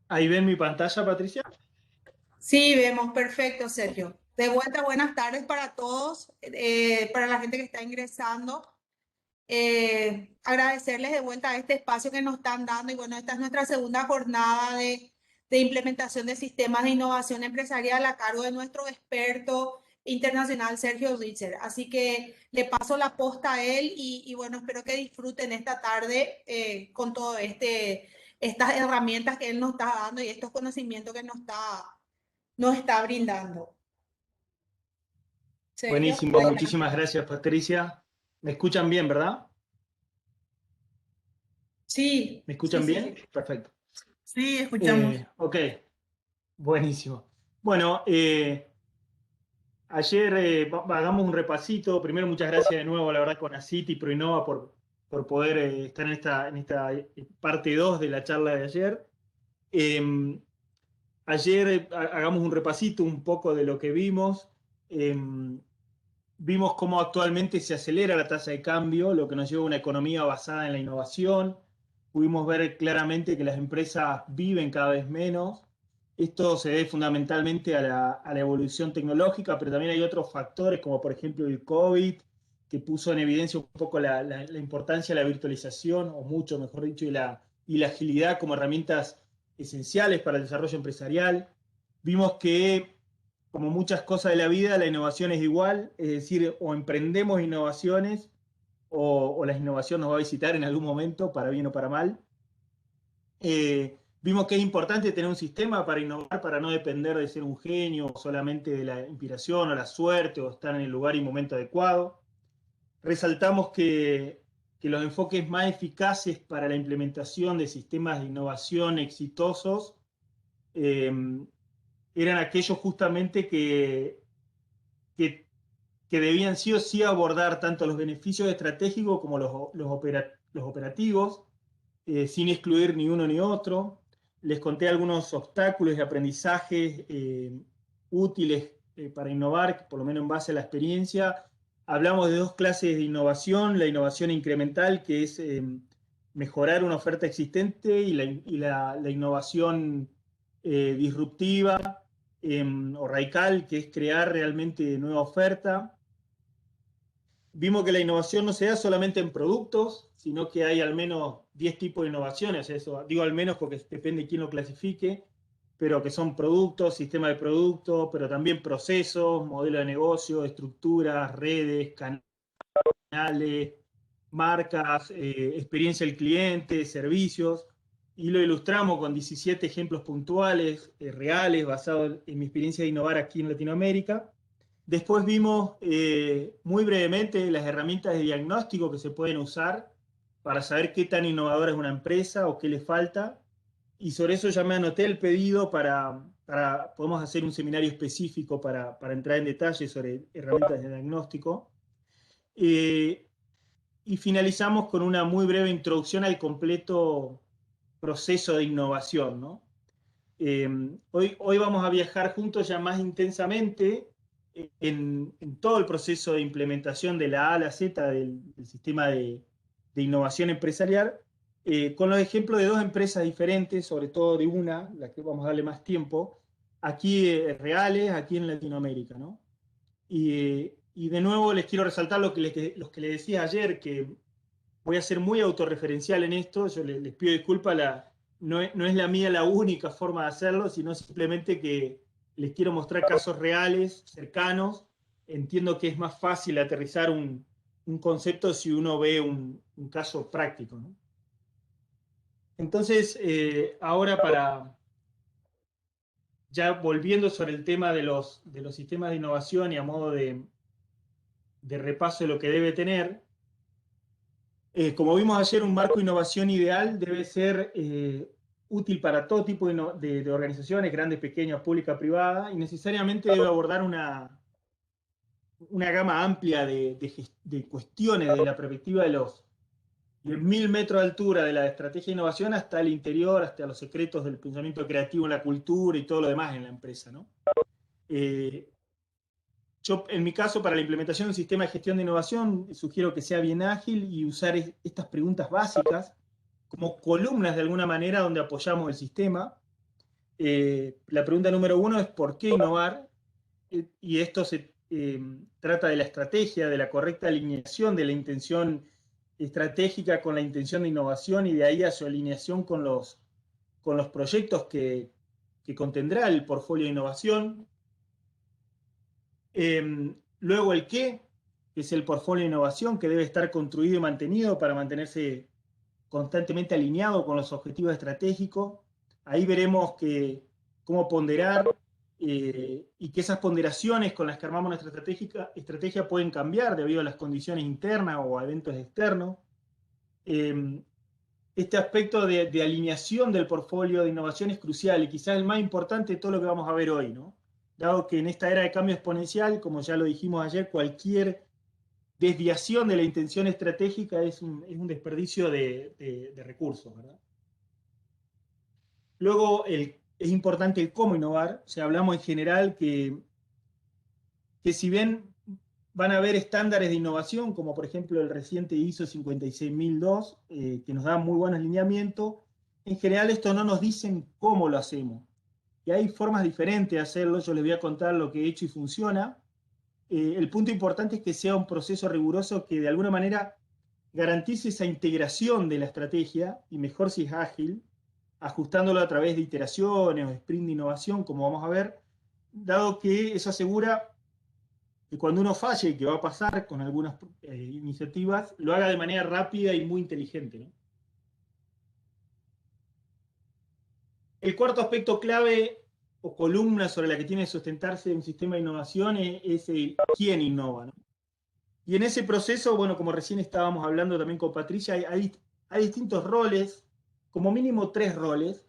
Ahí ven mi pantalla, Patricia. Sí, vemos, perfecto, Sergio. De vuelta, buenas tardes para todos, para la gente que está ingresando. Agradecerles de vuelta a este espacio que nos están dando y bueno, esta es nuestra segunda jornada de implementación de sistemas de innovación empresarial a cargo de nuestro experto internacional, Sergio Richer. Así que le paso la posta a él y bueno, espero que disfruten esta tarde con todo estas herramientas que él nos está dando y estos conocimientos que nos está brindando. Sergio, Buenísimo, muchísimas adelante. gracias, Patricia. ¿Me escuchan bien, verdad? Sí, ¿Me sí, escuchan sí, bien? sí. Perfecto. Sí, escuchamos. Ok, buenísimo. Bueno, ayer hagamos un repasito. Primero, muchas gracias de nuevo, la verdad, con ACIT y Proinova por poder estar en esta parte 2 de la charla de ayer. Eh, Ayer hagamos un repasito un poco de lo que vimos. Eh, Vimos cómo actualmente se acelera la tasa de cambio, lo que nos lleva a una economía basada en la innovación. Pudimos ver claramente que las empresas viven cada vez menos. Esto se debe fundamentalmente a la evolución tecnológica, pero también hay otros factores, como por ejemplo el COVID, que puso en evidencia un poco la importancia de la virtualización, o mucho mejor dicho, y la agilidad como herramientas esenciales para el desarrollo empresarial. Vimos que como muchas cosas de la vida, la innovación es igual, es decir, o emprendemos innovaciones o la innovación nos va a visitar en algún momento, para bien o para mal. Vimos que es importante tener un sistema para innovar, para no depender de ser un genio o solamente de la inspiración o la suerte o estar en el lugar y momento adecuado. Resaltamos que los enfoques más eficaces para la implementación de sistemas de innovación exitosos eh, eran aquellos justamente que, que debían sí o sí abordar tanto los beneficios estratégicos como los operativos, sin excluir ni uno ni otro. Les conté algunos obstáculos y aprendizajes útiles para innovar, por lo menos en base a la experiencia. Hablamos de dos clases de innovación: la innovación incremental, que es mejorar una oferta existente, y la innovación disruptiva o radical, que es crear realmente nueva oferta. Vimos que la innovación no se da solamente en productos, sino que hay al menos 10 tipos de innovaciones. Eso digo al menos porque depende de quién lo clasifique, pero que son productos, sistemas de productos, pero también procesos, modelos de negocio, estructuras, redes, canales, marcas, experiencia del cliente, servicios. Y lo ilustramos con 17 ejemplos puntuales, reales, basados en mi experiencia de innovar aquí en Latinoamérica. Después vimos muy brevemente las herramientas de diagnóstico que se pueden usar para saber qué tan innovadora es una empresa o qué le falta. Y sobre eso ya me anoté el pedido podemos hacer un seminario específico para entrar en detalle sobre herramientas de diagnóstico. Eh, y finalizamos con una muy breve introducción al completo proceso de innovación, ¿no? Hoy vamos a viajar juntos ya más intensamente en todo el proceso de implementación de la A a la Z del sistema de innovación empresarial, con los ejemplos de dos empresas diferentes, sobre todo de una, la que vamos a darle más tiempo, aquí reales, aquí en Latinoamérica, ¿no? Y de nuevo les quiero resaltar lo que les decía ayer, que voy a ser muy autorreferencial en esto. Yo les pido disculpas, no es la mía la única forma de hacerlo, sino simplemente que les quiero mostrar casos reales, cercanos. Entiendo que es más fácil aterrizar un concepto si uno ve un caso práctico, ¿no? Entonces, ahora ya volviendo sobre el tema de los sistemas de innovación y a modo de repaso de lo que debe tener. Como vimos ayer, un marco de innovación ideal debe ser útil para todo tipo de organizaciones, grandes, pequeñas, pública, privada, y necesariamente debe abordar una gama amplia de cuestiones desde la perspectiva de los 10.000 metros de altura de la estrategia de innovación hasta el interior, hasta los secretos del pensamiento creativo en la cultura y todo lo demás en la empresa, ¿no? Eh, Yo, en mi caso, para la implementación de un sistema de gestión de innovación, sugiero que sea bien ágil y usar estas preguntas básicas como columnas de alguna manera donde apoyamos el sistema. La pregunta número 1 es ¿por qué innovar? Y esto se trata de la estrategia, de la correcta alineación de la intención estratégica con la intención de innovación y de ahí a su alineación con los proyectos que contendrá el portfolio de innovación. Luego el qué, que es el portfolio de innovación, que debe estar construido y mantenido para mantenerse constantemente alineado con los objetivos estratégicos. Ahí veremos cómo ponderar y que esas ponderaciones con las que armamos nuestra estrategia pueden cambiar debido a las condiciones internas o a eventos externos. Este aspecto de alineación del portfolio de innovación es crucial y quizás el más importante de todo lo que vamos a ver hoy, ¿no? Dado que en esta era de cambio exponencial, como ya lo dijimos ayer, cualquier desviación de la intención estratégica es un desperdicio de recursos, ¿verdad? Luego, es importante el cómo innovar. O sea, hablamos en general que si bien van a haber estándares de innovación, como por ejemplo el reciente ISO 56002, que nos da muy buenos lineamientos, en general esto no nos dicen cómo lo hacemos. Y hay formas diferentes de hacerlo. Yo les voy a contar lo que he hecho y funciona. El punto importante es que sea un proceso riguroso que de alguna manera garantice esa integración de la estrategia, y mejor si es ágil, ajustándolo a través de iteraciones o sprint de innovación, como vamos a ver, dado que eso asegura que cuando uno falle, que va a pasar con algunas iniciativas, lo haga de manera rápida y muy inteligente, ¿no? El cuarto aspecto clave o columna sobre la que tiene que sustentarse un sistema de innovación es el quién innova, ¿no? Y en ese proceso, bueno, como recién estábamos hablando también con Patricia, hay distintos roles, como mínimo 3 roles.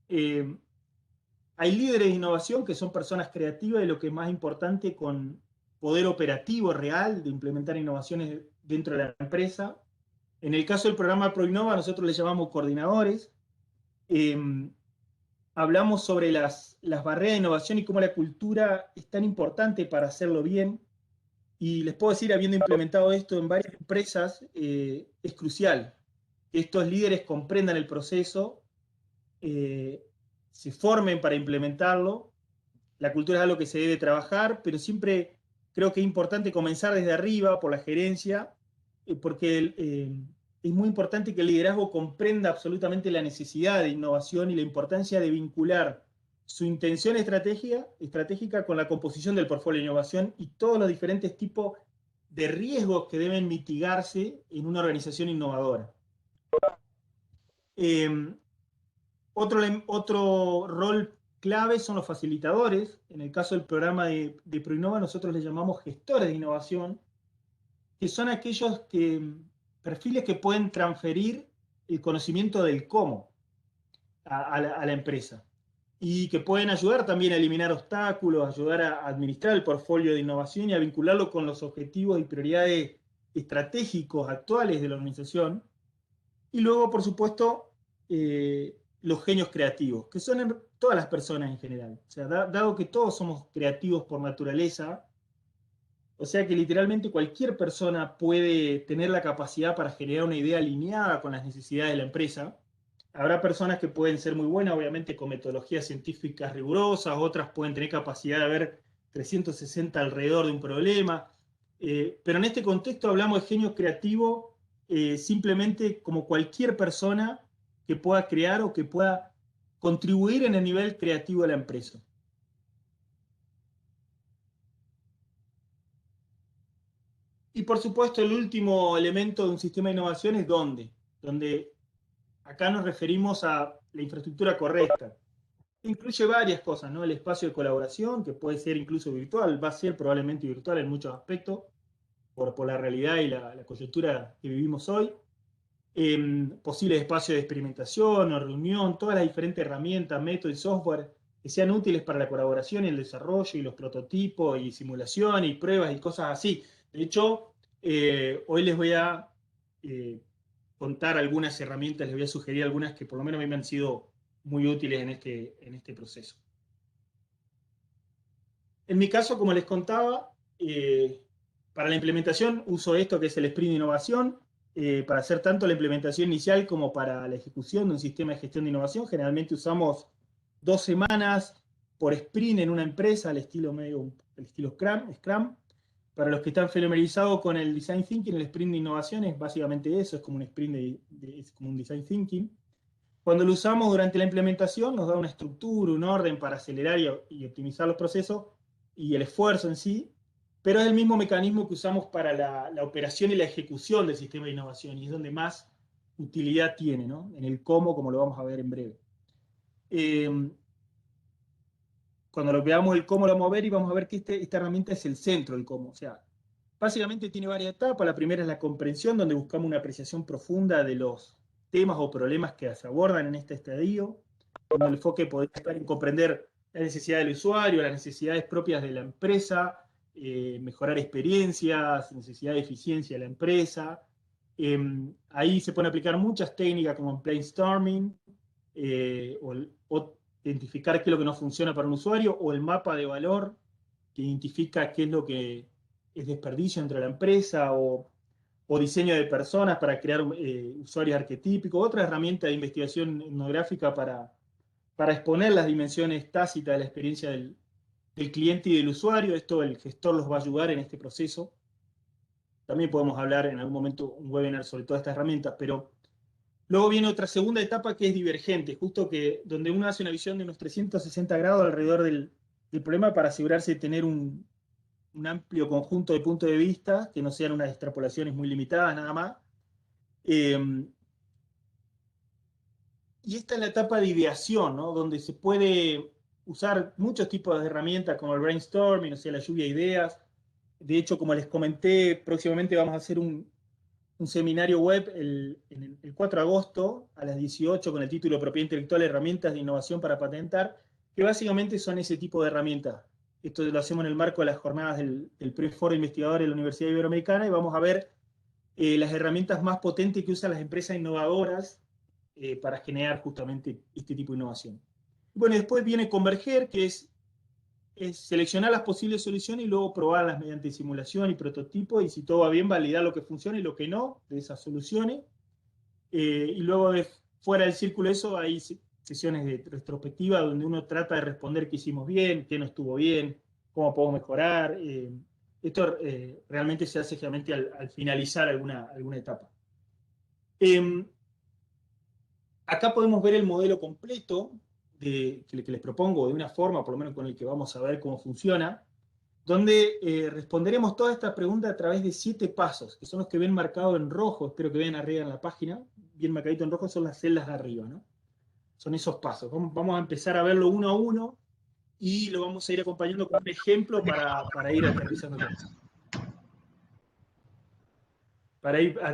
Hay líderes de innovación, que son personas creativas y lo que es más importante, con poder operativo real de implementar innovaciones dentro de la empresa. En el caso del programa ProInnova, nosotros le llamamos coordinadores. Hablamos sobre las barreras de innovación y cómo la cultura es tan importante para hacerlo bien. Y les puedo decir, habiendo implementado esto en varias empresas, es crucial que estos líderes comprendan el proceso, se formen para implementarlo. La cultura es algo que se debe trabajar, pero siempre creo que es importante comenzar desde arriba, por la gerencia, porque es muy importante que el liderazgo comprenda absolutamente la necesidad de innovación y la importancia de vincular su intención estratégica con la composición del portfolio de innovación y todos los diferentes tipos de riesgos que deben mitigarse en una organización innovadora. Otro rol clave son los facilitadores. En el caso del programa de ProInnova, nosotros les llamamos gestores de innovación, que son aquellos perfiles que pueden transferir el conocimiento del cómo a la empresa y que pueden ayudar también a eliminar obstáculos, ayudar a administrar el portfolio de innovación y a vincularlo con los objetivos y prioridades estratégicos actuales de la organización. Y luego, por supuesto, los genios creativos, que son todas las personas en general. O sea, dado que todos somos creativos por naturaleza, o sea que literalmente cualquier persona puede tener la capacidad para generar una idea alineada con las necesidades de la empresa. Habrá personas que pueden ser muy buenas, obviamente, con metodologías científicas rigurosas, otras pueden tener capacidad de ver 360 alrededor de un problema, pero en este contexto hablamos de genio creativo simplemente como cualquier persona que pueda crear o que pueda contribuir en el nivel creativo de la empresa. Y por supuesto, el último elemento de un sistema de innovación es dónde, donde acá nos referimos a la infraestructura correcta. Incluye varias cosas, ¿no? El espacio de colaboración, que puede ser incluso virtual, va a ser probablemente virtual en muchos aspectos, por la realidad y la coyuntura que vivimos hoy. Posibles espacios de experimentación o reunión, todas las diferentes herramientas, métodos y software que sean útiles para la colaboración y el desarrollo y los prototipos y simulación y pruebas y cosas así. De hecho, hoy les voy a contar algunas herramientas, les voy a sugerir algunas que por lo menos a mí me han sido muy útiles en este proceso. En mi caso, como les contaba, para la implementación uso esto que es el sprint de innovación, para hacer tanto la implementación inicial como para la ejecución de un sistema de gestión de innovación. Generalmente usamos 2 semanas por sprint en una empresa, al estilo Scrum. Para los que están familiarizados con el Design Thinking, el sprint de innovación es básicamente eso, es como un sprint es como un Design Thinking. Cuando lo usamos durante la implementación, nos da una estructura, un orden para acelerar y optimizar los procesos y el esfuerzo en sí, pero es el mismo mecanismo que usamos para la operación y la ejecución del sistema de innovación, y es donde más utilidad tiene, ¿no? En el cómo, como lo vamos a ver en breve. Cuando lo veamos el cómo lo vamos a ver, y vamos a ver que esta herramienta es el centro del cómo. O sea, básicamente tiene varias etapas. La primera es la comprensión, donde buscamos una apreciación profunda de los temas o problemas que se abordan en este estadio, donde el enfoque puede estar en comprender la necesidad del usuario, las necesidades propias de la empresa, mejorar experiencias, necesidad de eficiencia de la empresa. Ahí se pueden aplicar muchas técnicas como brainstorming, o identificar qué es lo que no funciona para un usuario, o el mapa de valor, que identifica qué es lo que es desperdicio entre la empresa, o diseño de personas para crear usuarios arquetípicos, otra herramienta de investigación etnográfica para exponer las dimensiones tácitas de la experiencia del cliente y del usuario. Esto el gestor los va a ayudar en este proceso. También podemos hablar en algún momento un webinar sobre todas estas herramientas, pero luego viene otra segunda etapa que es divergente, justo donde uno hace una visión de unos 360 grados alrededor del problema para asegurarse de tener un amplio conjunto de puntos de vista, que no sean unas extrapolaciones muy limitadas nada más. Y esta es la etapa de ideación, ¿no? Donde se puede usar muchos tipos de herramientas como el brainstorming, o sea, la lluvia de ideas. De hecho, como les comenté, próximamente vamos a hacer un seminario web el 4 de agosto a las 18 con el título Propiedad Intelectual, Herramientas de Innovación para Patentar, que básicamente son ese tipo de herramientas. Esto lo hacemos en el marco de las jornadas del Pre-Foro Investigador de la Universidad Iberoamericana, y vamos a ver las herramientas más potentes que usan las empresas innovadoras para generar justamente este tipo de innovación. Bueno, después viene converger, que es seleccionar las posibles soluciones y luego probarlas mediante simulación y prototipo, y si todo va bien, validar lo que funciona y lo que no de esas soluciones. Y luego de fuera del círculo eso, hay sesiones de retrospectiva donde uno trata de responder qué hicimos bien, qué no estuvo bien, cómo podemos mejorar. Esto realmente se hace generalmente al finalizar alguna etapa. Acá podemos ver el modelo completo que les propongo, de una forma, por lo menos con el que vamos a ver cómo funciona, donde responderemos todas estas preguntas a través de 7 pasos, que son los que ven marcados en rojo. Espero que vean arriba en la página, bien marcadito en rojo, son las celdas de arriba, ¿no? Son esos pasos. Vamos a empezar a verlo uno a uno, y lo vamos a ir acompañando con un ejemplo para ir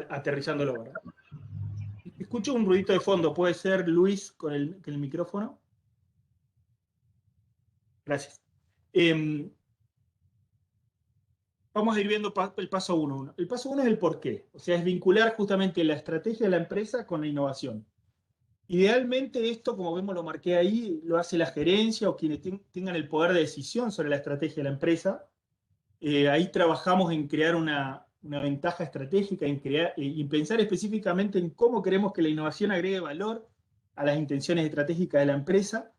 aterrizándolo. ¿Verdad? Escucho un ruidito de fondo, ¿puede ser Luis con el micrófono? Gracias. Vamos a ir viendo el paso 1. El paso 1 es el por qué, o sea, es vincular justamente la estrategia de la empresa con la innovación. Idealmente esto, como vemos, lo marqué ahí, lo hace la gerencia o quienes tengan el poder de decisión sobre la estrategia de la empresa. Ahí trabajamos en crear una ventaja estratégica, en pensar específicamente en cómo queremos que la innovación agregue valor a las intenciones estratégicas de la empresa.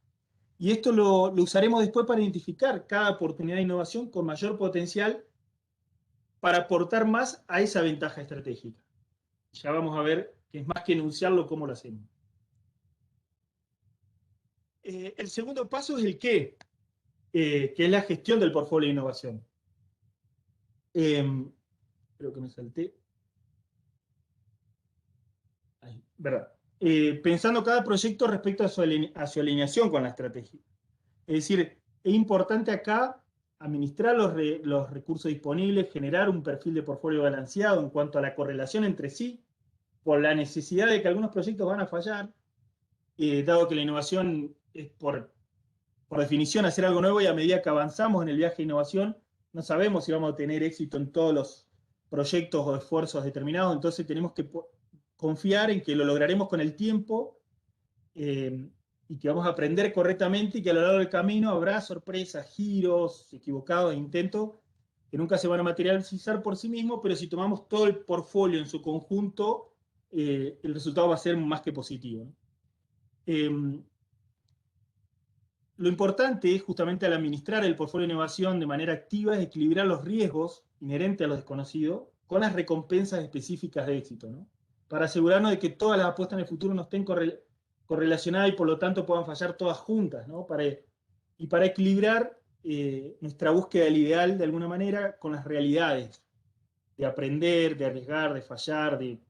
Y esto lo usaremos después para identificar cada oportunidad de innovación con mayor potencial para aportar más a esa ventaja estratégica. Ya vamos a ver que es más que enunciarlo, cómo lo hacemos. El segundo paso es el qué, que es la gestión del portfolio de innovación. Creo que me salté. Ahí, ¿verdad? Pensando cada proyecto respecto a su alineación con la estrategia. Es decir, es importante acá administrar los recursos disponibles, generar un perfil de portfolio balanceado en cuanto a la correlación entre sí, por la necesidad de que algunos proyectos van a fallar, dado que la innovación es por definición hacer algo nuevo, y a medida que avanzamos en el viaje de innovación, no sabemos si vamos a tener éxito en todos los proyectos o esfuerzos determinados. Entonces tenemos que confiar en que lo lograremos con el tiempo, y que vamos a aprender correctamente, y que a lo largo del camino habrá sorpresas, giros, equivocados, intentos que nunca se van a materializar por sí mismos, pero si tomamos todo el portfolio en su conjunto, el resultado va a ser más que positivo, ¿no? lo importante es justamente al administrar el portfolio de innovación de manera activa es equilibrar los riesgos inherentes a lo desconocido con las recompensas específicas de éxito, ¿no? Para asegurarnos de que todas las apuestas en el futuro no estén correlacionadas y por lo tanto puedan fallar todas juntas, ¿no? Y para equilibrar nuestra búsqueda del ideal de alguna manera con las realidades, de aprender, de arriesgar, de fallar, de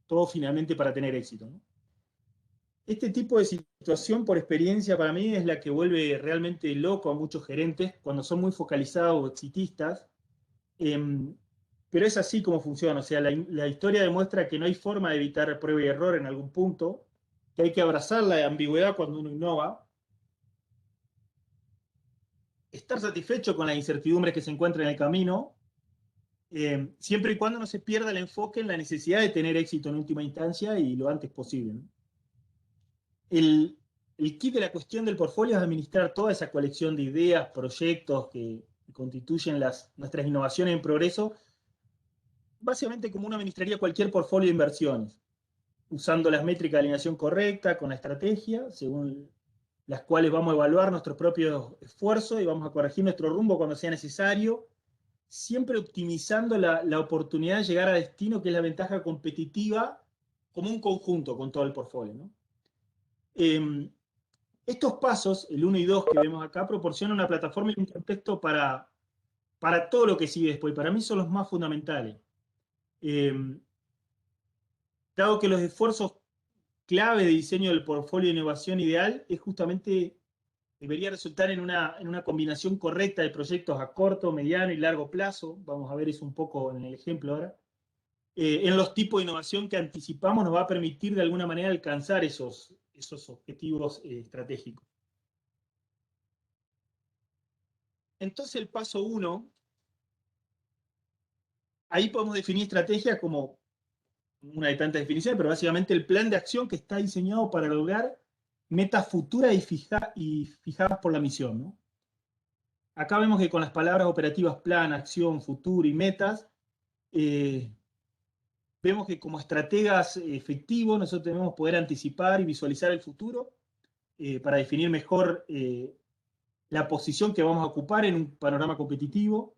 todo finalmente para tener éxito, ¿no? Este tipo de situación, por experiencia, para mí es la que vuelve realmente loco a muchos gerentes cuando son muy focalizados o exitistas. Eh, pero es así como funciona. O sea, la historia demuestra que no hay forma de evitar prueba y error en algún punto, que hay que abrazar la ambigüedad cuando uno innova, estar satisfecho con la incertidumbre que se encuentra en el camino, siempre y cuando no se pierda el enfoque en la necesidad de tener éxito en última instancia y lo antes posible, ¿no? El kit de la cuestión del portfolio es administrar toda esa colección de ideas, proyectos que constituyen nuestras innovaciones en progreso, básicamente como uno administraría cualquier portfolio de inversiones, usando las métricas de alineación correcta, con la estrategia, según las cuales vamos a evaluar nuestros propios esfuerzos y vamos a corregir nuestro rumbo cuando sea necesario, siempre optimizando la oportunidad de llegar a destino, que es la ventaja competitiva, como un conjunto con todo el portfolio, ¿no? Estos pasos, el 1 y 2 que vemos acá, proporcionan una plataforma y un contexto para todo lo que sigue después. Para mí son los más fundamentales. Dado que los esfuerzos clave de diseño del portfolio de innovación ideal es justamente, debería resultar en una combinación correcta de proyectos a corto, mediano y largo plazo. Vamos a ver eso un poco en el ejemplo ahora. En los tipos de innovación que anticipamos nos va a permitir de alguna manera alcanzar esos objetivos estratégicos. Entonces el paso 1, ahí podemos definir estrategia como una de tantas definiciones, pero básicamente el plan de acción que está diseñado para lograr metas futuras y fijadas por la misión, ¿no? Acá vemos que con las palabras operativas plan, acción, futuro y metas, vemos que como estrategas efectivos nosotros debemos poder anticipar y visualizar el futuro para definir mejor la posición que vamos a ocupar en un panorama competitivo.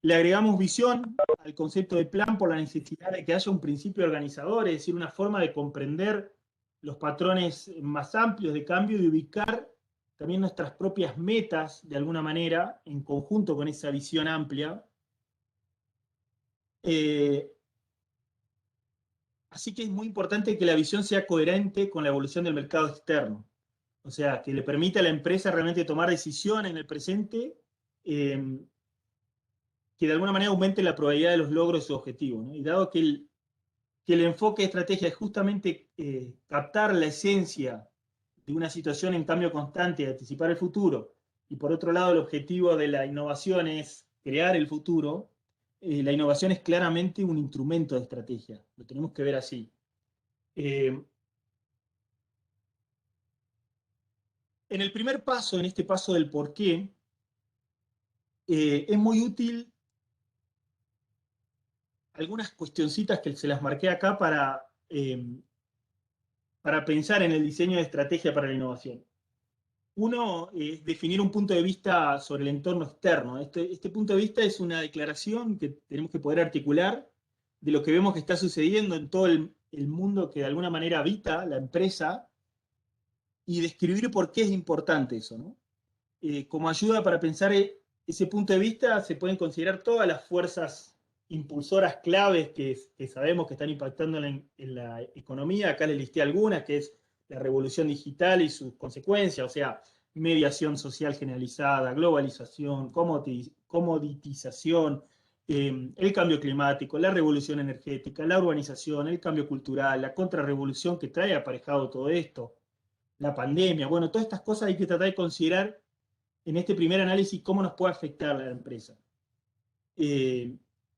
Le agregamos visión al concepto de plan por la necesidad de que haya un principio organizador, es decir, una forma de comprender los patrones más amplios de cambio y de ubicar también nuestras propias metas, de alguna manera, en conjunto con esa visión amplia. Así que es muy importante que la visión sea coherente con la evolución del mercado externo. O sea, que le permita a la empresa realmente tomar decisiones en el presente que de alguna manera aumente la probabilidad de los logros de su objetivo, ¿no? Y dado que el enfoque de estrategia es justamente captar la esencia de una situación en cambio constante, de anticipar el futuro, y por otro lado el objetivo de la innovación es crear el futuro, la innovación es claramente un instrumento de estrategia, lo tenemos que ver así. En el primer paso, en este paso del por qué, es muy útil algunas cuestioncitas que se las marqué acá para pensar en el diseño de estrategia para la innovación. Uno es definir un punto de vista sobre el entorno externo. Este punto de vista es una declaración que tenemos que poder articular de lo que vemos que está sucediendo en todo el mundo que de alguna manera habita la empresa y describir por qué es importante eso, ¿no? Como ayuda para pensar ese punto de vista se pueden considerar todas las fuerzas impulsoras claves que sabemos que están impactando en la economía. Acá les listé algunas, que es la revolución digital y sus consecuencias, o sea, mediación social generalizada, globalización, comoditización, el cambio climático, la revolución energética, la urbanización, el cambio cultural, la contrarrevolución que trae aparejado todo esto, la pandemia. Bueno, todas estas cosas hay que tratar de considerar en este primer análisis cómo nos puede afectar a la empresa.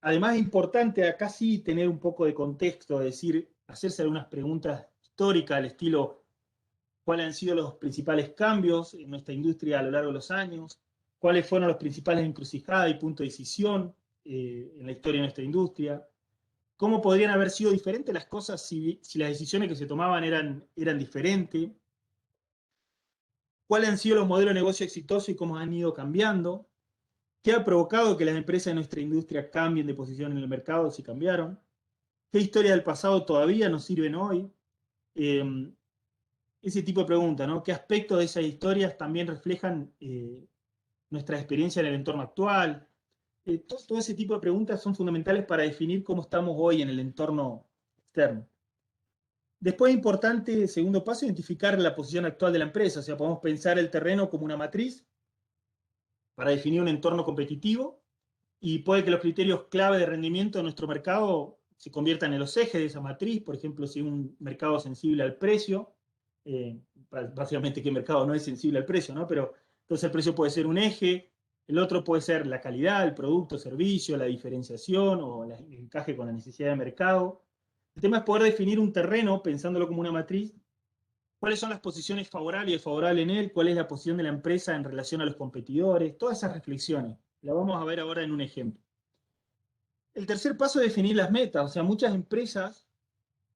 Además es importante acá sí tener un poco de contexto, es decir, hacerse algunas preguntas históricas al estilo cuáles han sido los principales cambios en nuestra industria a lo largo de los años, cuáles fueron los principales encrucijadas y puntos de decisión en la historia de nuestra industria, cómo podrían haber sido diferentes las cosas si las decisiones que se tomaban eran diferentes. cuáles han sido los modelos de negocio exitosos y cómo han ido cambiando, qué ha provocado que las empresas de nuestra industria cambien de posición en el mercado si cambiaron, qué historias del pasado todavía nos sirven hoy, ese tipo de preguntas, ¿no? ¿Qué aspectos de esas historias también reflejan nuestra experiencia en el entorno actual? Todo ese tipo de preguntas son fundamentales para definir cómo estamos hoy en el entorno externo. Después es importante, segundo paso, identificar la posición actual de la empresa. O sea, podemos pensar el terreno como una matriz para definir un entorno competitivo y puede que los criterios clave de rendimiento de nuestro mercado se conviertan en los ejes de esa matriz. Por ejemplo, si un mercado sensible al precio, básicamente qué mercado no es sensible al precio, ¿no? Pero entonces el precio puede ser un eje, el otro puede ser la calidad, el producto, servicio, la diferenciación o el encaje con la necesidad de mercado. El tema es poder definir un terreno, pensándolo como una matriz, cuáles son las posiciones favorables y desfavorables en él, cuál es la posición de la empresa en relación a los competidores, todas esas reflexiones. Las vamos a ver ahora en un ejemplo. El tercer paso es definir las metas. O sea, muchas empresas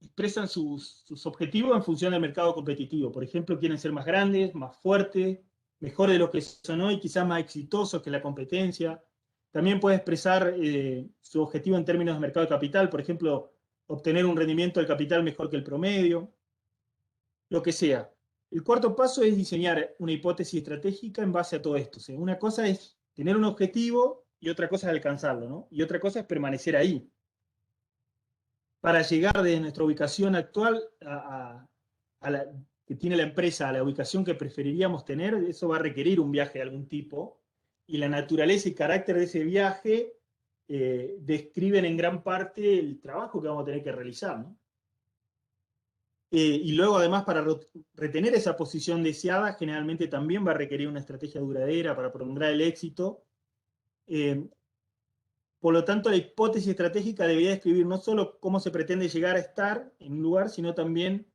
expresan sus objetivos en función del mercado competitivo. Por ejemplo, quieren ser más grandes, más fuertes, mejores de lo que son hoy, quizás más exitosos que la competencia. También puede expresar su objetivo en términos de mercado de capital, por ejemplo, obtener un rendimiento del capital mejor que el promedio, lo que sea. El cuarto paso es diseñar una hipótesis estratégica en base a todo esto. O sea, una cosa es tener un objetivo y otra cosa es alcanzarlo, ¿no? Y otra cosa es permanecer ahí. Para llegar desde nuestra ubicación actual que tiene la empresa a la ubicación que preferiríamos tener, eso va a requerir un viaje de algún tipo, y la naturaleza y carácter de ese viaje describen en gran parte el trabajo que vamos a tener que realizar, ¿no? Y luego, además, para retener esa posición deseada, generalmente también va a requerir una estrategia duradera para prolongar el éxito. Por lo tanto, la hipótesis estratégica debería describir no solo cómo se pretende llegar a estar en un lugar, sino también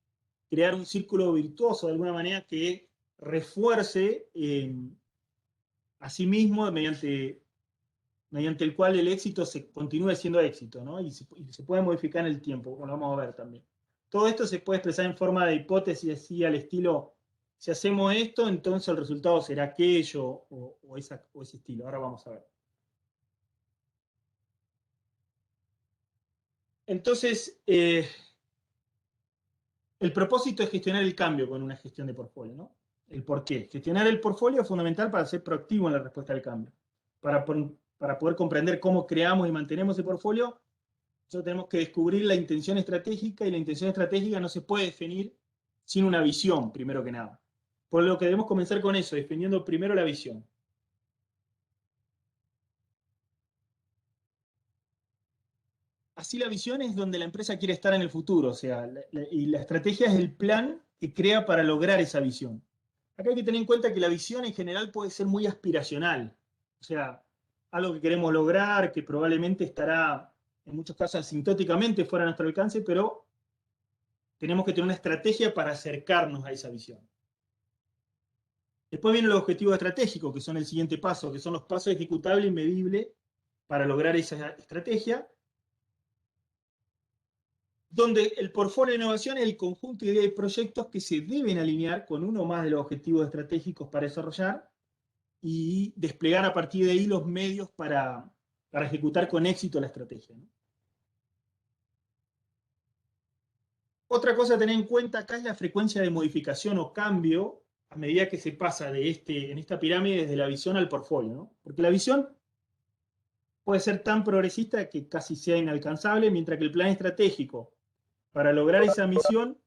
crear un círculo virtuoso de alguna manera que refuerce a sí mismo mediante el cual el éxito se continúe siendo éxito, ¿no? Y se puede modificar en el tiempo, como lo vamos a ver también. Todo esto se puede expresar en forma de hipótesis, así al estilo, si hacemos esto, entonces el resultado será aquello o ese estilo. Ahora vamos a ver. Entonces, el propósito es gestionar el cambio con una gestión de portfolio, ¿no? El por qué. Gestionar el portfolio es fundamental para ser proactivo en la respuesta al cambio. Para poder comprender cómo creamos y mantenemos el portfolio, nosotros tenemos que descubrir la intención estratégica, y la intención estratégica no se puede definir sin una visión, primero que nada. Por lo que debemos comenzar con eso, definiendo primero la visión. Así la visión es donde la empresa quiere estar en el futuro, o sea, y la estrategia es el plan que crea para lograr esa visión. Acá hay que tener en cuenta que la visión en general puede ser muy aspiracional, o sea, algo que queremos lograr, que probablemente estará en muchos casos asintóticamente fuera de nuestro alcance, pero tenemos que tener una estrategia para acercarnos a esa visión. Después vienen los objetivos estratégicos, que son el siguiente paso, que son los pasos ejecutables y medibles para lograr esa estrategia, donde el portfolio de innovación es el conjunto de ideas y proyectos que se deben alinear con uno o más de los objetivos estratégicos para desarrollar y desplegar a partir de ahí los medios para ejecutar con éxito la estrategia, ¿no? Otra cosa a tener en cuenta acá es la frecuencia de modificación o cambio a medida que se pasa en esta pirámide desde la visión al portfolio, ¿no? Porque la visión puede ser tan progresista que casi sea inalcanzable, mientras que el plan estratégico para lograr esa misión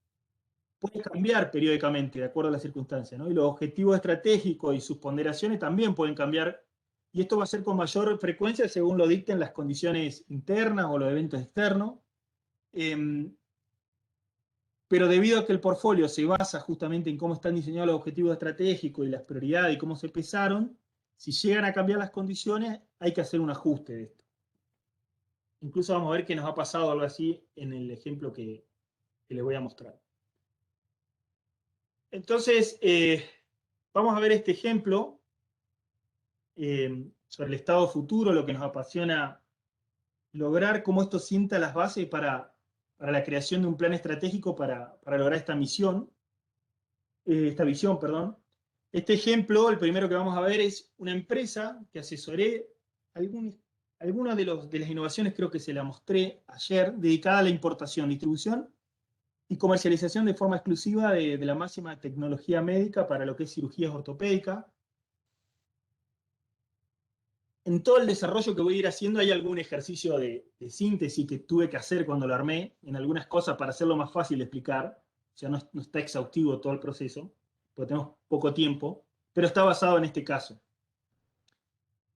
puede cambiar periódicamente de acuerdo a las circunstancias, ¿no? Y los objetivos estratégicos y sus ponderaciones también pueden cambiar, y esto va a ser con mayor frecuencia según lo dicten las condiciones internas o los eventos externos. Pero debido a que el portfolio se basa justamente en cómo están diseñados los objetivos estratégicos y las prioridades y cómo se pesaron, si llegan a cambiar las condiciones, hay que hacer un ajuste de esto. Incluso vamos a ver que nos ha pasado algo así en el ejemplo que les voy a mostrar. Entonces, vamos a ver este ejemplo sobre el estado futuro, lo que nos apasiona lograr, cómo esto sienta las bases para la creación de un plan estratégico para lograr esta visión, perdón. Este ejemplo, el primero que vamos a ver, es una empresa que asesoré algunas de las innovaciones, creo que se la mostré ayer, dedicada a la importación, distribución y comercialización de forma exclusiva de la máxima tecnología médica para lo que es cirugías ortopédicas. En todo el desarrollo que voy a ir haciendo hay algún ejercicio de síntesis que tuve que hacer cuando lo armé, en algunas cosas para hacerlo más fácil de explicar. O sea, no está exhaustivo todo el proceso, porque tenemos poco tiempo, pero está basado en este caso.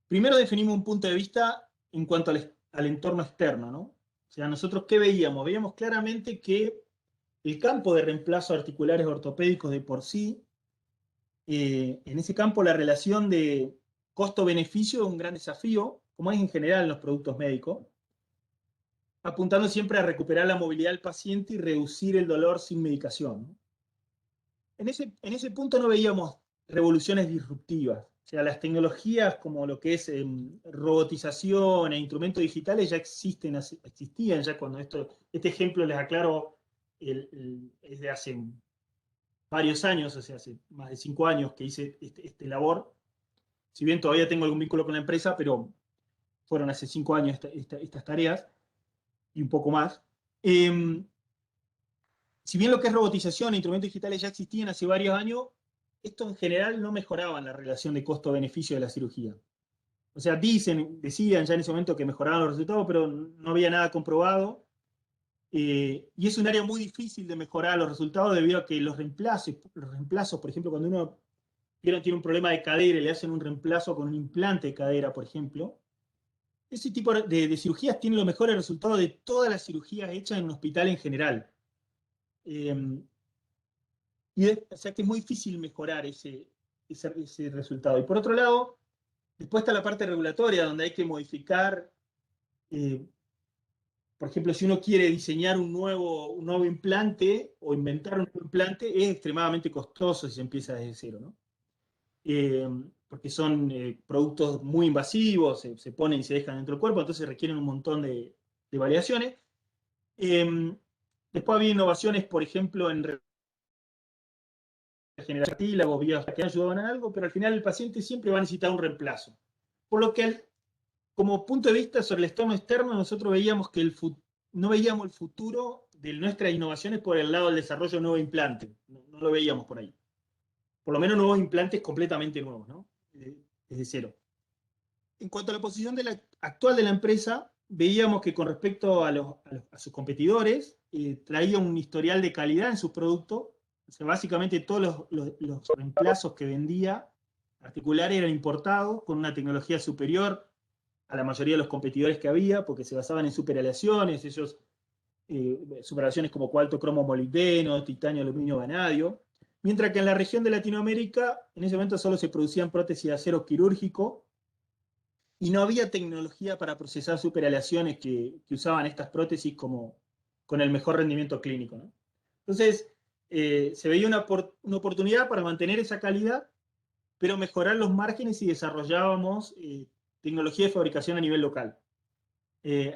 Primero definimos un punto de vista en cuanto al entorno externo, ¿no? O sea, nosotros, ¿qué veíamos? Veíamos claramente que el campo de reemplazo articulares ortopédicos de por sí, en ese campo la relación de costo-beneficio es un gran desafío, como es en general en los productos médicos, apuntando siempre a recuperar la movilidad del paciente y reducir el dolor sin medicación, ¿no? En ese punto no veíamos revoluciones disruptivas. O sea, las tecnologías como lo que es robotización e instrumentos digitales ya existían ya cuando este ejemplo les aclaro, es de hace varios años, o sea, hace más de 5 años que hice este labor. Si bien todavía tengo algún vínculo con la empresa, pero fueron hace 5 años estas tareas y un poco más. Si bien lo que es robotización e instrumentos digitales ya existían hace varios años, esto en general no mejoraba la relación de costo-beneficio de la cirugía. O sea, decían ya en ese momento que mejoraban los resultados, pero no había nada comprobado. Y es un área muy difícil de mejorar los resultados debido a que los reemplazos, por ejemplo, cuando uno tiene un problema de cadera y le hacen un reemplazo con un implante de cadera, por ejemplo, ese tipo de cirugías tienen los mejores resultados de todas las cirugías hechas en un hospital en general. O sea que es muy difícil mejorar ese resultado. Y por otro lado, después está la parte regulatoria, donde hay que modificar, por ejemplo, si uno quiere diseñar un nuevo implante o inventar un nuevo implante, es extremadamente costoso si se empieza desde cero, ¿no? Porque son productos muy invasivos, se ponen y se dejan dentro del cuerpo, entonces requieren un montón de variaciones. Después había innovaciones, por ejemplo, en generar cartílagos, vías que ayudaban a algo, pero al final el paciente siempre va a necesitar un reemplazo. Por lo que, como punto de vista sobre el entorno externo, nosotros veíamos que no veíamos el futuro de nuestras innovaciones por el lado del desarrollo de nuevos implantes. No lo veíamos por ahí. Por lo menos nuevos implantes completamente nuevos, ¿no? Desde cero. En cuanto a la posición actual de la empresa, veíamos que con respecto a sus competidores, traía un historial de calidad en sus productos. O sea, básicamente todos los reemplazos que vendía particulares eran importados con una tecnología superior a la mayoría de los competidores que había, porque se basaban en superaleaciones, superaleaciones como cobalto, cromo, molibdeno, titanio, aluminio, vanadio. Mientras que en la región de Latinoamérica, en ese momento solo se producían prótesis de acero quirúrgico y no había tecnología para procesar superaleaciones que usaban estas prótesis con el mejor rendimiento clínico, ¿no? Entonces, se veía una oportunidad para mantener esa calidad, pero mejorar los márgenes y desarrollábamos tecnología de fabricación a nivel local.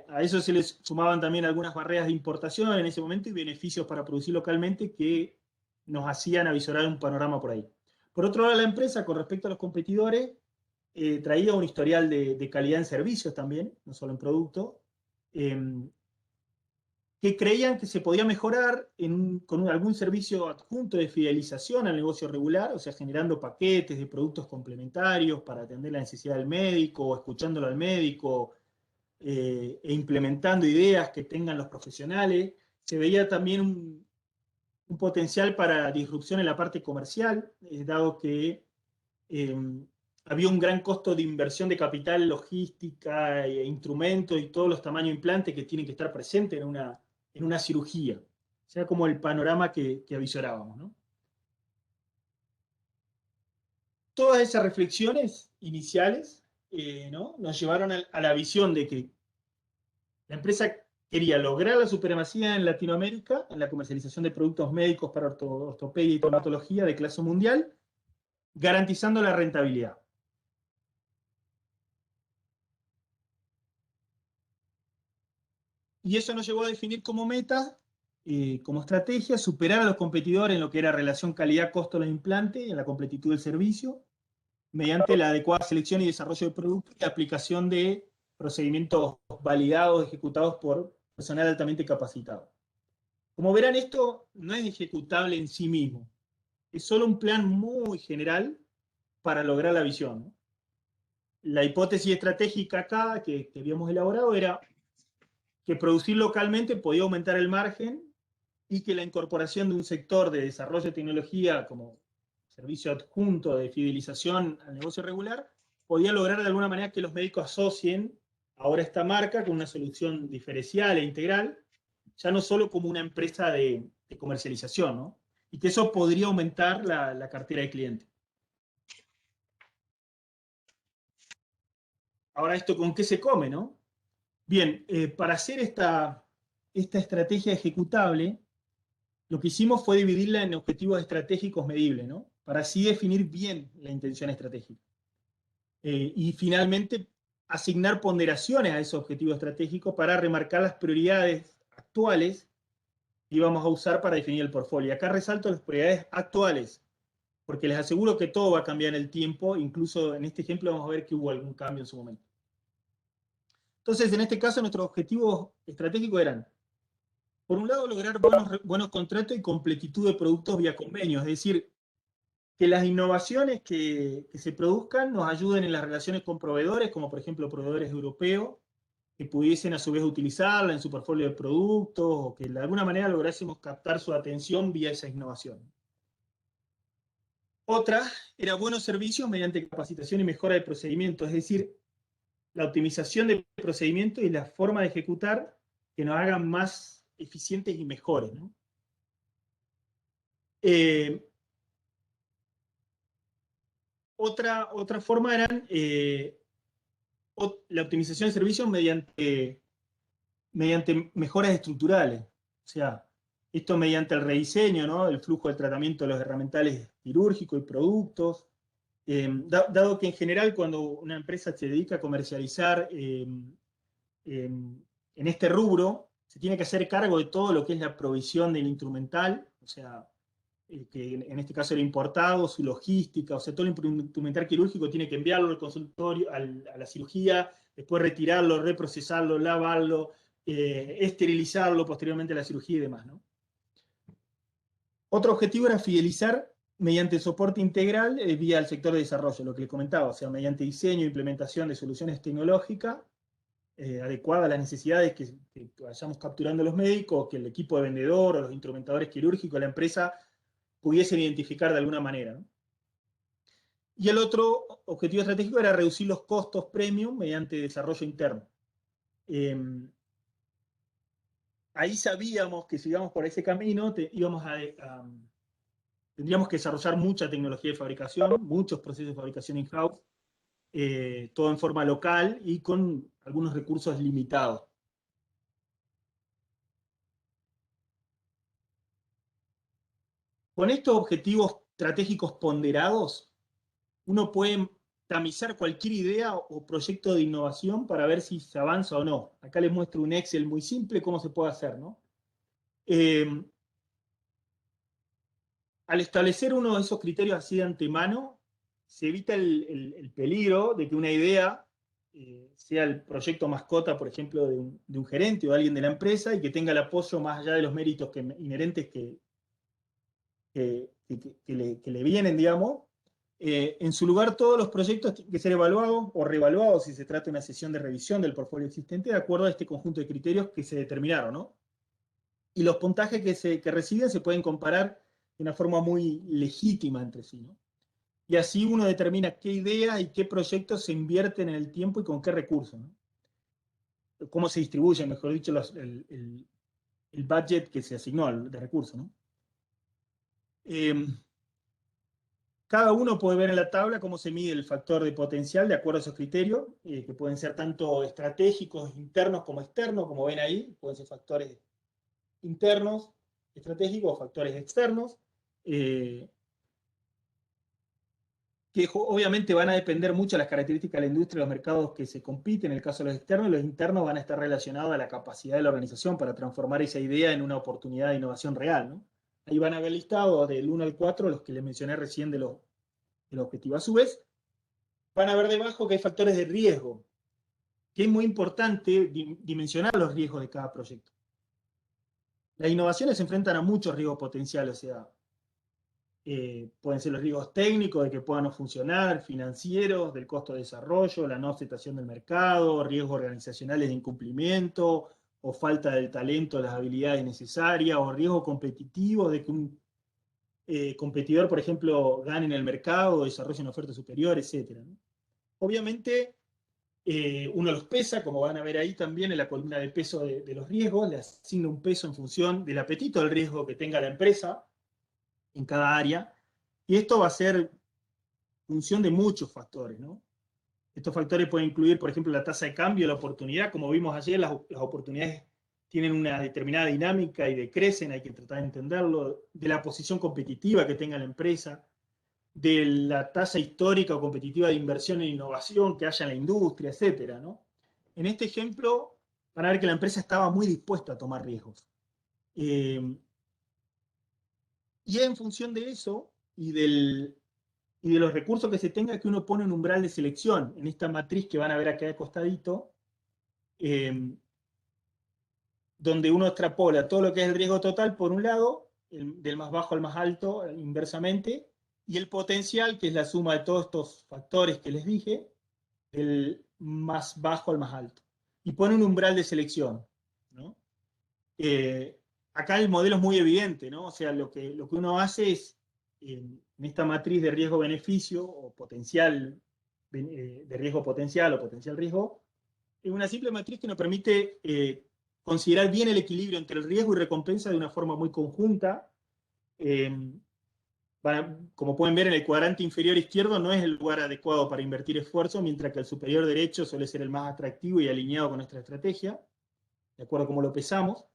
A eso se les sumaban también algunas barreras de importación en ese momento y beneficios para producir localmente que nos hacían avisorar un panorama por ahí. Por otro lado, la empresa, con respecto a los competidores, traía un historial de calidad en servicios también, no solo en producto, que creían que se podía mejorar con algún servicio adjunto de fidelización al negocio regular, o sea, generando paquetes de productos complementarios para atender la necesidad del médico, o escuchándolo al médico, e implementando ideas que tengan los profesionales. Se veía también un potencial para disrupción en la parte comercial, dado que había un gran costo de inversión de capital, logística, instrumentos y todos los tamaños de implantes que tienen que estar presentes en una cirugía. O sea, como el panorama que avisorábamos, ¿no? Todas esas reflexiones iniciales, ¿no?, nos llevaron a la visión de que la empresa quería lograr la supremacía en Latinoamérica en la comercialización de productos médicos para ortopedia y traumatología de clase mundial, garantizando la rentabilidad. Y eso nos llevó a definir como meta como estrategia, superar a los competidores en lo que era relación calidad-costo de los implantes y en la completitud del servicio, mediante la adecuada selección y desarrollo de productos y aplicación de procedimientos validados, ejecutados por personal altamente capacitado. Como verán, esto no es ejecutable en sí mismo, es solo un plan muy general para lograr la visión, ¿no? La hipótesis estratégica acá que habíamos elaborado era que producir localmente podía aumentar el margen y que la incorporación de un sector de desarrollo de tecnología como servicio adjunto de fidelización al negocio regular podía lograr de alguna manera que los médicos asocien ahora esta marca con una solución diferencial e integral, ya no solo como una empresa de comercialización, ¿no? Y que eso podría aumentar la cartera de clientes. Ahora, ¿esto con qué se come, no? Bien, para hacer esta estrategia ejecutable, lo que hicimos fue dividirla en objetivos estratégicos medibles, ¿no? Para así definir bien la intención estratégica. Y finalmente, asignar ponderaciones a esos objetivos estratégicos para remarcar las prioridades actuales que íbamos a usar para definir el portfolio. Acá resalto las prioridades actuales, porque les aseguro que todo va a cambiar en el tiempo, incluso en este ejemplo vamos a ver que hubo algún cambio en su momento. Entonces, en este caso, nuestros objetivos estratégicos eran, por un lado, lograr buenos contratos y completitud de productos vía convenios, es decir, que las innovaciones que se produzcan nos ayuden en las relaciones con proveedores, como por ejemplo proveedores europeos, que pudiesen a su vez utilizarla en su portfolio de productos, o que de alguna manera lográsemos captar su atención vía esa innovación. Otra era buenos servicios mediante capacitación y mejora de procedimientos, es decir, la optimización de procedimientos y la forma de ejecutar que nos hagan más eficientes y mejores, ¿no? Otra forma era la optimización de servicios mediante mejoras estructurales. O sea, esto mediante el rediseño, ¿no? El flujo del tratamiento de los herramientales quirúrgicos y productos. Dado que en general cuando una empresa se dedica a comercializar en este rubro, se tiene que hacer cargo de todo lo que es la provisión del instrumental, o sea, que en este caso era importado, su logística, o sea, todo el instrumental quirúrgico tiene que enviarlo al consultorio, a la cirugía, después retirarlo, reprocesarlo, lavarlo, esterilizarlo posteriormente a la cirugía y demás, ¿no? Otro objetivo era fidelizar mediante soporte integral vía el sector de desarrollo, lo que les comentaba, o sea, mediante diseño e implementación de soluciones tecnológicas adecuadas a las necesidades que vayamos capturando los médicos, que el equipo de vendedor o los instrumentadores quirúrgicos, la empresa, pudiesen identificar de alguna manera, ¿no? Y el otro objetivo estratégico era reducir los costos premium mediante desarrollo interno. Ahí sabíamos que si íbamos por ese camino, tendríamos que desarrollar mucha tecnología de fabricación, muchos procesos de fabricación in-house, todo en forma local y con algunos recursos limitados. Con estos objetivos estratégicos ponderados, uno puede tamizar cualquier idea o proyecto de innovación para ver si se avanza o no. Acá les muestro un Excel muy simple, cómo se puede hacer, ¿no? Al establecer uno de esos criterios así de antemano, se evita el peligro de que una idea sea el proyecto mascota, por ejemplo, de un gerente o de alguien de la empresa y que tenga el apoyo más allá de los méritos inherentes que le vienen, digamos. En su lugar, todos los proyectos tienen que ser evaluados o reevaluados si se trata de una sesión de revisión del portfolio existente de acuerdo a este conjunto de criterios que se determinaron, ¿no? Y los puntajes que reciben se pueden comparar de una forma muy legítima entre sí, ¿no? Y así uno determina qué ideas y qué proyectos se invierten en el tiempo y con qué recursos, ¿no? Cómo se distribuye, mejor dicho, el budget que se asignó de recursos, ¿no? Cada uno puede ver en la tabla cómo se mide el factor de potencial de acuerdo a esos criterios, que pueden ser tanto estratégicos, internos como externos, como ven ahí, pueden ser factores internos, estratégicos o factores externos. que obviamente van a depender mucho de las características de la industria y los mercados que se compiten. En el caso de los internos van a estar relacionados a la capacidad de la organización para transformar esa idea en una oportunidad de innovación real, ¿no? Ahí van a ver listados del 1 al 4, los que les mencioné recién de los objetivos. A su vez, van a ver debajo que hay factores de riesgo, que es muy importante dimensionar los riesgos de cada proyecto. Las innovaciones se enfrentan a muchos riesgos potenciales, o sea, pueden ser los riesgos técnicos de que puedan no funcionar, financieros, del costo de desarrollo, la no aceptación del mercado, riesgos organizacionales de incumplimiento o falta del talento, las habilidades necesarias, o riesgos competitivos de que un competidor, por ejemplo, gane en el mercado o desarrolle una oferta superior, etc., ¿no? Obviamente, uno los pesa, como van a ver ahí también en la columna de peso de los riesgos, le asigna un peso en función del apetito del riesgo que tenga la empresa en cada área, y esto va a ser función de muchos factores, ¿no? Estos factores pueden incluir, por ejemplo, la tasa de cambio, la oportunidad. Como vimos ayer, las oportunidades tienen una determinada dinámica y decrecen, hay que tratar de entenderlo, de la posición competitiva que tenga la empresa, de la tasa histórica o competitiva de inversión en innovación que haya en la industria, etcétera, ¿no? En este ejemplo, van a ver que la empresa estaba muy dispuesta a tomar riesgos. Y en función de eso y de los recursos que se tenga, que uno pone un umbral de selección en esta matriz que van a ver acá de costadito, donde uno extrapola todo lo que es el riesgo total por un lado, del más bajo al más alto, inversamente, y el potencial, que es la suma de todos estos factores que les dije, del más bajo al más alto. Y pone un umbral de selección, ¿no? Acá el modelo es muy evidente, ¿no? O sea, lo que uno hace es, en esta matriz de riesgo-beneficio, o potencial, de riesgo potencial o potencial riesgo, es una simple matriz que nos permite considerar bien el equilibrio entre el riesgo y recompensa de una forma muy conjunta. Como pueden ver, en el cuadrante inferior izquierdo no es el lugar adecuado para invertir esfuerzo, mientras que el superior derecho suele ser el más atractivo y alineado con nuestra estrategia, de acuerdo a cómo lo pesamos.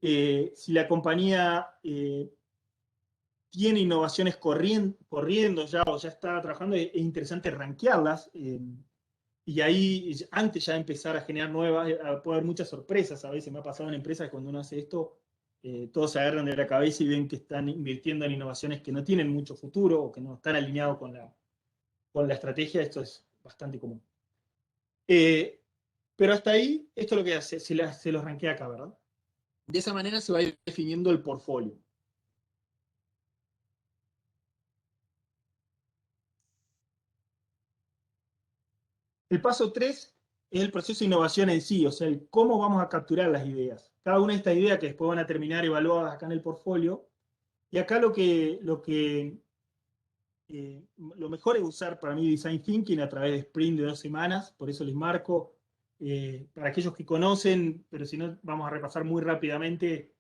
Si la compañía tiene innovaciones corriendo ya o ya está trabajando, es interesante rankearlas, y ahí antes ya de empezar a generar nuevas, puede haber muchas sorpresas. A veces me ha pasado en empresas que cuando uno hace esto, todos se agarran de la cabeza y ven que están invirtiendo en innovaciones que no tienen mucho futuro o que no están alineados con la estrategia. Esto es bastante común. Pero hasta ahí, esto es lo que hace, se los rankea acá, ¿verdad? De esa manera se va a ir definiendo el portfolio. El paso 3 es el proceso de innovación en sí, o sea, el cómo vamos a capturar las ideas. Cada una de estas ideas que después van a terminar evaluadas acá en el portfolio. Y acá lo mejor es usar para mí Design Thinking a través de sprint de 2 semanas, por eso les marco, para aquellos que conocen, pero si no, vamos a repasar muy rápidamente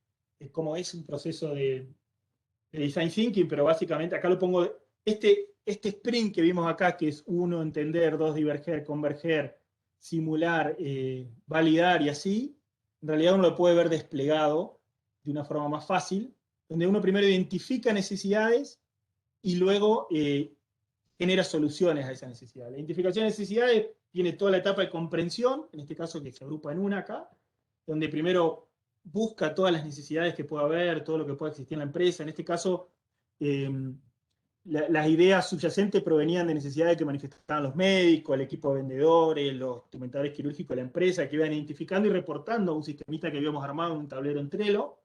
cómo es un proceso de Design Thinking, pero básicamente acá lo pongo, este sprint que vimos acá, que es 1, entender, 2, diverger, converger, simular, validar y así, en realidad uno lo puede ver desplegado de una forma más fácil, donde uno primero identifica necesidades y luego genera soluciones a esas necesidades. La identificación de necesidades tiene toda la etapa de comprensión, en este caso que se agrupa en una acá, donde primero busca todas las necesidades que pueda haber, todo lo que pueda existir en la empresa. En este caso, las ideas subyacentes provenían de necesidades que manifestaban los médicos, el equipo de vendedores, los instrumentadores quirúrgicos de la empresa, que iban identificando y reportando a un sistemita que habíamos armado en un tablero en Trello.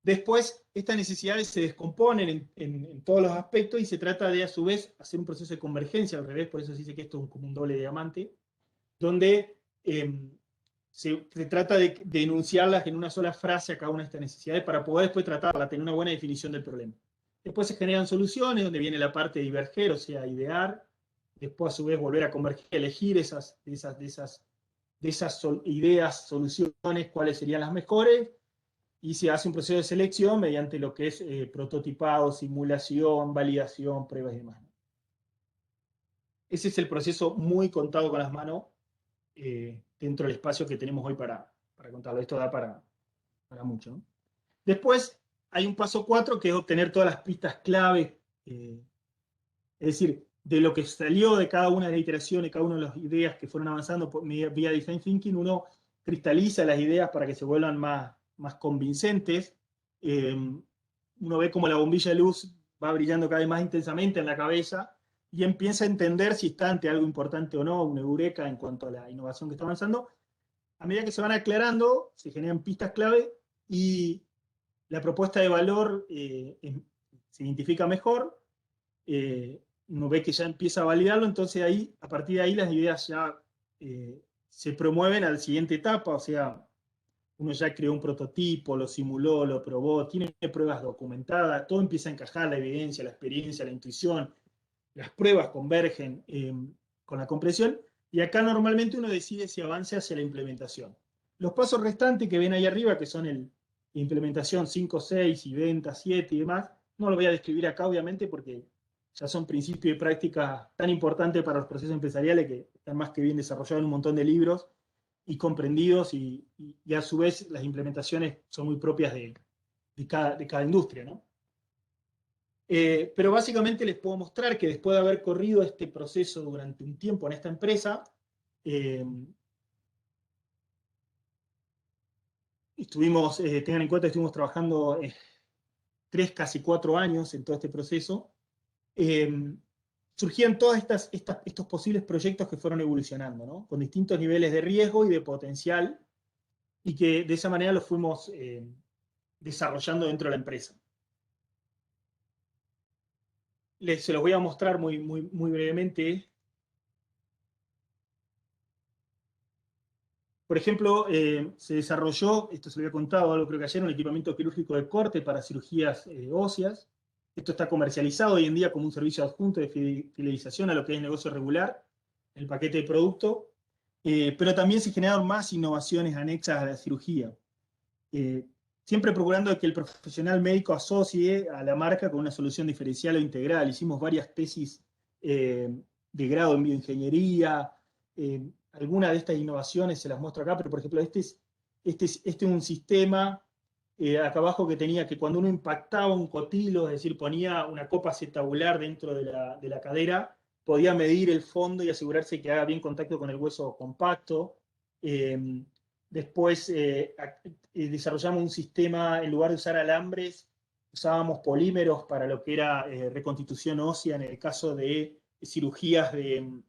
Después, estas necesidades se descomponen en todos los aspectos y se trata de, a su vez, hacer un proceso de convergencia al revés, por eso se dice que esto es como un doble diamante, donde se trata de enunciarlas en una sola frase a cada una de estas necesidades para poder después tratarla, tener una buena definición del problema. Después se generan soluciones, donde viene la parte de diverger, o sea, idear, después a su vez volver a converger, elegir de esas ideas, soluciones, cuáles serían las mejores, y se hace un proceso de selección mediante lo que es prototipado, simulación, validación, pruebas y demás. Ese es el proceso muy contado con las manos dentro del espacio que tenemos hoy para contarlo. Esto da para mucho, ¿no? Después hay un paso 4 que es obtener todas las pistas clave, es decir, de lo que salió de cada una de las iteraciones, cada una de las ideas que fueron avanzando vía Design Thinking, uno cristaliza las ideas para que se vuelvan más convincentes. Uno ve como la bombilla de luz va brillando cada vez más intensamente en la cabeza y empieza a entender si está ante algo importante o no, una eureka en cuanto a la innovación que está avanzando. A medida que se van aclarando, se generan pistas clave y la propuesta de valor se identifica mejor, uno ve que ya empieza a validarlo, entonces ahí, a partir de ahí las ideas ya se promueven a la siguiente etapa, o sea, uno ya creó un prototipo, lo simuló, lo probó, tiene pruebas documentadas, todo empieza a encajar, la evidencia, la experiencia, la intuición, las pruebas convergen con la comprensión, y acá normalmente uno decide si avanza hacia la implementación. Los pasos restantes que ven ahí arriba, que son implementación 5, 6 y venta 7 y demás, no lo voy a describir acá obviamente porque ya son principios y prácticas tan importantes para los procesos empresariales que están más que bien desarrollados en un montón de libros y comprendidos, y a su vez las implementaciones son muy propias de cada industria, ¿no? Pero básicamente les puedo mostrar que después de haber corrido este proceso durante un tiempo en esta empresa, tengan en cuenta que estuvimos trabajando 3, casi 4 años en todo este proceso, surgían todos estos posibles proyectos que fueron evolucionando, ¿no? Con distintos niveles de riesgo y de potencial, y que de esa manera los fuimos desarrollando dentro de la empresa. Se los voy a mostrar muy brevemente. Por ejemplo, se desarrolló, esto se lo había contado, algo creo que ayer, un equipamiento quirúrgico de corte para cirugías óseas. Esto está comercializado hoy en día como un servicio adjunto de fidelización a lo que es negocio regular, el paquete de producto, pero también se generaron más innovaciones anexas a la cirugía. Siempre procurando que el profesional médico asocie a la marca con una solución diferencial o integral. Hicimos varias tesis de grado en bioingeniería. Algunas de estas innovaciones se las muestro acá, pero por ejemplo, este es un sistema acá abajo que tenía que cuando uno impactaba un cotilo, es decir, ponía una copa acetabular dentro de la cadera, podía medir el fondo y asegurarse que haga bien contacto con el hueso compacto. Después desarrollamos un sistema, en lugar de usar alambres, usábamos polímeros para lo que era reconstitución ósea en el caso de cirugías de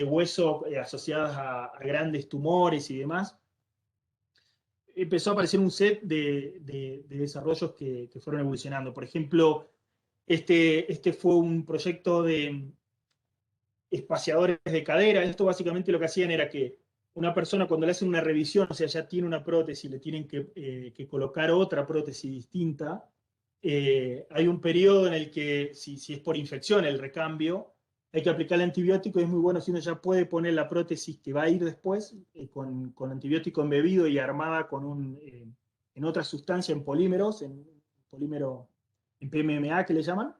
hueso asociadas a grandes tumores y demás. Empezó a aparecer un set de desarrollos que fueron evolucionando. Por ejemplo, este fue un proyecto de espaciadores de cadera. Esto básicamente lo que hacían era que una persona cuando le hacen una revisión, o sea, ya tiene una prótesis, le tienen que colocar otra prótesis distinta, hay un periodo en el que, si es por infección el recambio, hay que aplicar el antibiótico, y es muy bueno si uno ya puede poner la prótesis que va a ir después con antibiótico embebido y armada en otra sustancia, en polímeros, en polímero en PMMA que le llaman,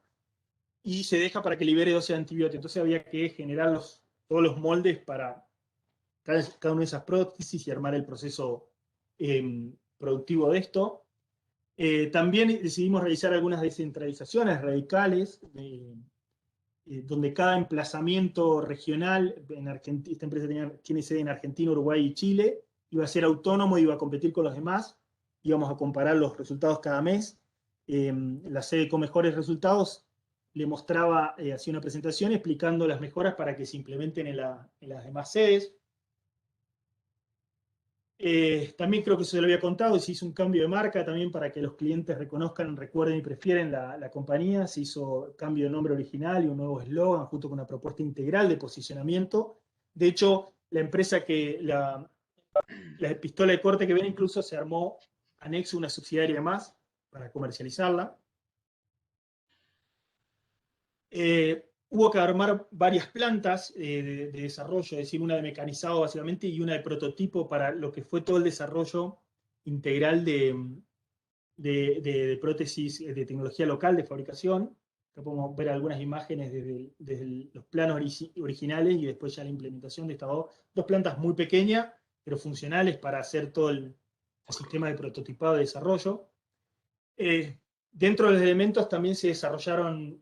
y se deja para que libere dosis de antibiótico. Entonces había que generar todos los moldes para cada una de esas prótesis y armar el proceso productivo de esto. También decidimos realizar algunas descentralizaciones radicales, donde cada emplazamiento regional, esta empresa tiene sede en Argentina, Uruguay y Chile, iba a ser autónomo, iba a competir con los demás, íbamos a comparar los resultados cada mes. La sede con mejores resultados le mostraba, hacía una presentación explicando las mejoras para que se implementen en las demás sedes. También creo que se lo había contado, se hizo un cambio de marca también para que los clientes reconozcan, recuerden y prefieren la compañía. Se hizo cambio de nombre original y un nuevo eslogan junto con una propuesta integral de posicionamiento. De hecho, la empresa la pistola de corte que ven incluso se armó anexo una subsidiaria más para comercializarla. Hubo que armar varias plantas de desarrollo, es decir, una de mecanizado básicamente y una de prototipo para lo que fue todo el desarrollo integral de prótesis de tecnología local de fabricación. Acá podemos ver algunas imágenes desde los planos originales y después ya la implementación de estas dos plantas muy pequeñas, pero funcionales para hacer todo el sistema de prototipado de desarrollo. Dentro de los elementos también se desarrollaron,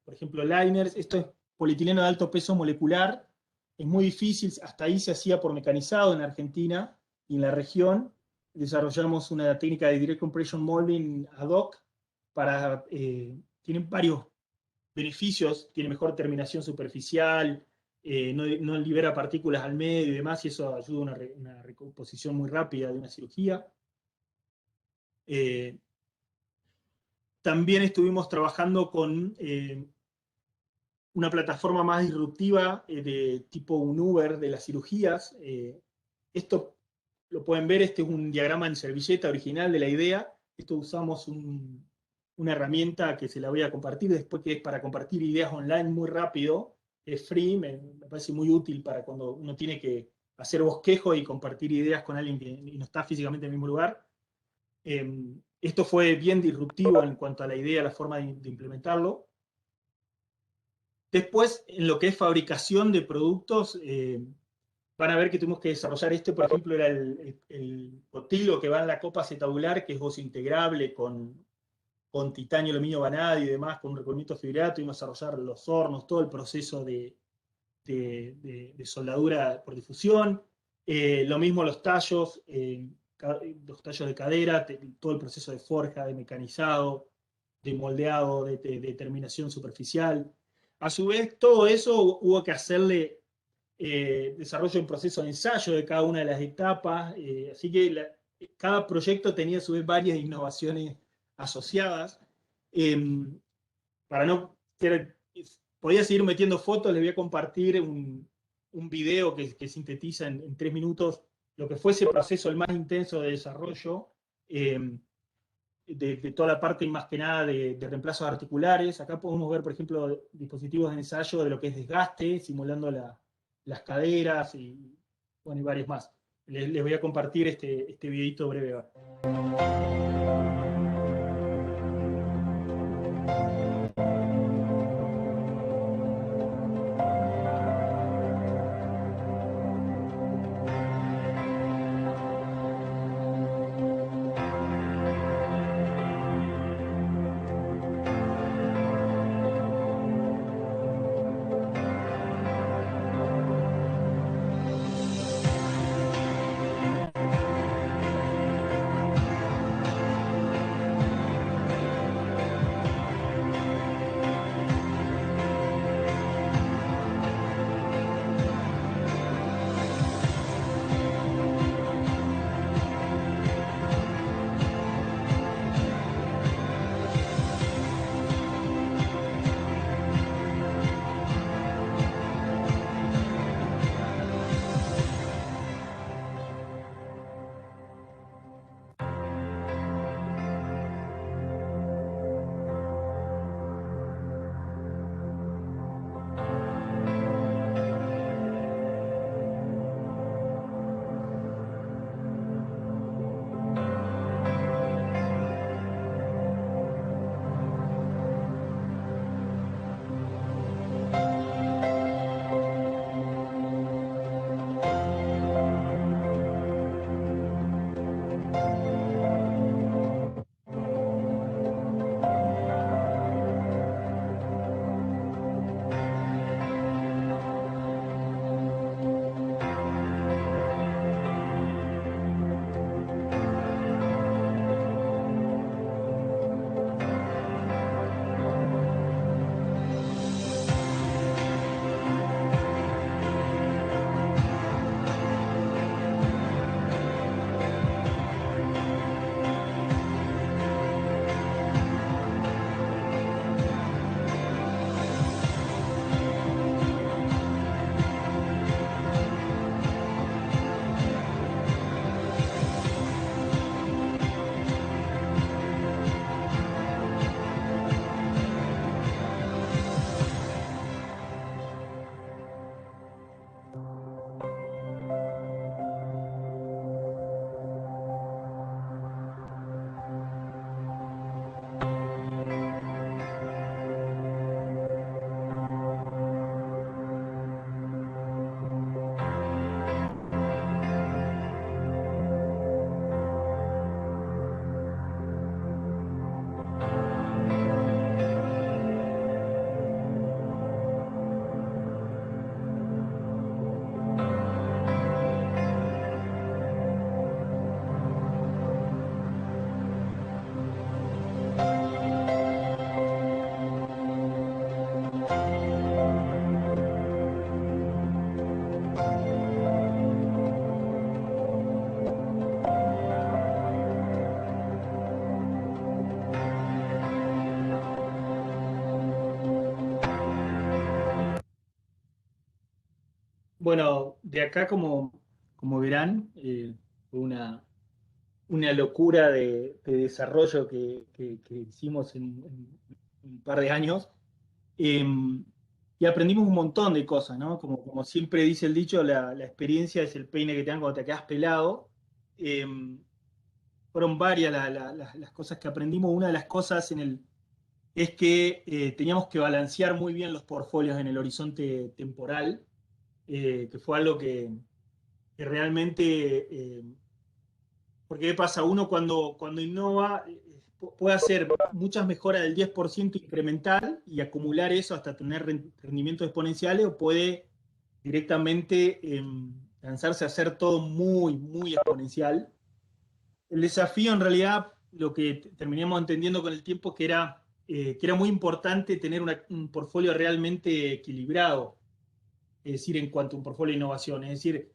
por ejemplo, liners. Esto es polietileno de alto peso molecular. Es muy difícil, hasta ahí se hacía por mecanizado en Argentina y en la región. Desarrollamos una técnica de Direct Compression Molding ad hoc para, tienen varios beneficios, tiene mejor terminación superficial, no libera partículas al medio y demás, y eso ayuda a una recomposición muy rápida de una cirugía. También estuvimos trabajando con una plataforma más disruptiva de tipo un Uber de las cirugías. Esto lo pueden ver, este es un diagrama en servilleta original de la idea. Esto usamos una herramienta que se la voy a compartir después, que es para compartir ideas online muy rápido. Es free, me parece muy útil para cuando uno tiene que hacer bosquejo y compartir ideas con alguien que no está físicamente en el mismo lugar. Esto fue bien disruptivo en cuanto a la idea, la forma de implementarlo. Después, en lo que es fabricación de productos, van a ver que tuvimos que desarrollar este, por ejemplo, era el cotilo que va en la copa acetabular, que es voz integrable con titanio, aluminio vanadio y demás, con un recubrimiento fibrato. Tuvimos que desarrollar los hornos, todo el proceso de soldadura por difusión. Lo mismo los tallos de cadera, todo el proceso de forja, de mecanizado, de moldeado, de terminación superficial. A su vez, todo eso hubo que hacerle desarrollo en proceso de ensayo de cada una de las etapas, así que cada proyecto tenía a su vez varias innovaciones asociadas. Para no ser, podía seguir metiendo fotos, les voy a compartir un video que sintetiza en 3 minutos lo que fue ese proceso el más intenso de desarrollo, de toda la parte más que nada de reemplazos articulares. Acá podemos ver, por ejemplo, dispositivos de ensayo de lo que es desgaste, simulando las caderas y, bueno, y varios más. Les voy a compartir este videito breve ahora. Bueno, de acá, como verán, fue una locura de desarrollo que hicimos en un par de años. Eh, y aprendimos un montón de cosas, ¿no? Como siempre dice el dicho, la experiencia es el peine que te dan cuando te quedas pelado. Eh, Fueron varias las cosas que aprendimos. Una de las cosas es que teníamos que balancear muy bien los portfolios en el horizonte temporal, que fue algo que realmente, porque ¿qué pasa? Uno cuando innova puede hacer muchas mejoras del 10% incremental y acumular eso hasta tener rendimientos exponenciales, o puede directamente lanzarse a hacer todo muy, muy exponencial. El desafío, en realidad, lo que terminamos entendiendo con el tiempo, que era muy importante tener un portfolio realmente equilibrado, es decir, en cuanto a un portfolio de innovación. Es decir,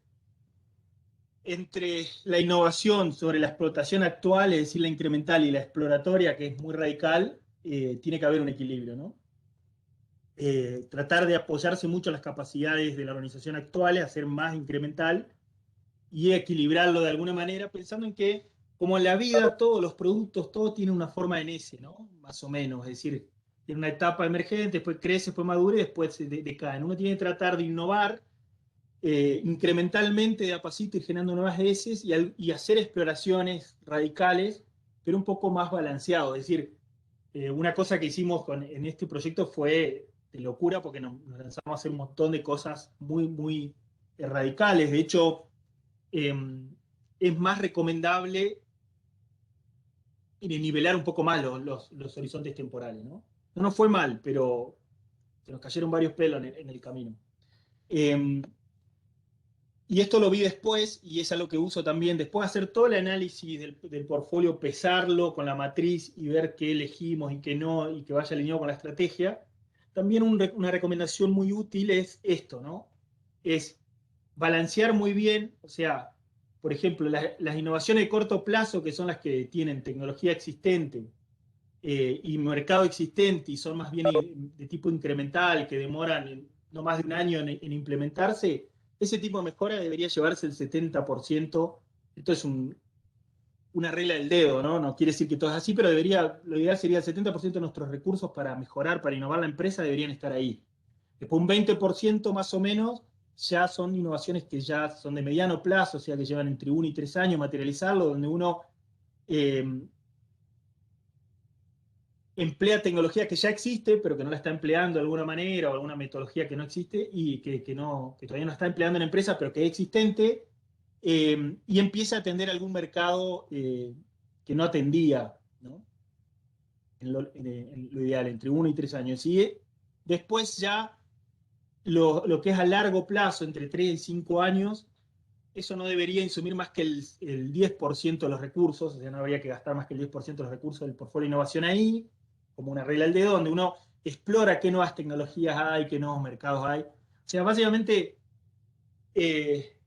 entre la innovación sobre la explotación actual, es decir, la incremental, y la exploratoria, que es muy radical, tiene que haber un equilibrio, ¿no? Tratar de apoyarse mucho en las capacidades de la organización actual, hacer más incremental y equilibrarlo de alguna manera, pensando en que, como en la vida, todos los productos, todo tiene una forma en S, ¿no? Más o menos, es decir, tiene una etapa emergente, después crece, después madura y después se decae. Uno tiene que tratar de innovar incrementalmente, de a pasito, ir generando nuevas heces y hacer exploraciones radicales, pero un poco más balanceado. Es decir, una cosa que hicimos en este proyecto fue de locura, porque nos lanzamos a hacer un montón de cosas muy, muy radicales. De hecho, eh, es más recomendable nivelar un poco más los horizontes temporales, ¿no? No nos fue mal, pero se nos cayeron varios pelos en el camino. Eh, y esto lo vi después, y es algo que uso también, después de hacer todo el análisis del portfolio, pesarlo con la matriz y ver qué elegimos y qué no, y que vaya alineado con la estrategia. También una recomendación muy útil es esto, ¿no? Es balancear muy bien, o sea, por ejemplo, las innovaciones de corto plazo, que son las que tienen tecnología existente y mercado existente y son más bien de tipo incremental, que demoran no más de un año en implementarse, ese tipo de mejora debería llevarse el 70%. Esto es una regla del dedo, ¿no? No quiere decir que todo es así, pero lo ideal sería el 70% de nuestros recursos para mejorar, para innovar la empresa, deberían estar ahí. Después un 20% más o menos ya son innovaciones que ya son de mediano plazo, o sea, que llevan entre 1 y 3 años materializarlo, donde uno eh, emplea tecnología que ya existe, pero que no la está empleando de alguna manera, o alguna metodología que no existe y que todavía no está empleando en empresa, pero que es existente, y empieza a atender algún mercado que no atendía, ¿no? En lo ideal, entre 1 y 3 años. Y después ya lo que es a largo plazo, entre 3 y 5 años, eso no debería insumir más que el 10% de los recursos, o sea, no habría que gastar más que el 10% de los recursos del portfolio de innovación ahí, como una regla al dedo, donde uno explora qué nuevas tecnologías hay, qué nuevos mercados hay. O sea, básicamente, eh,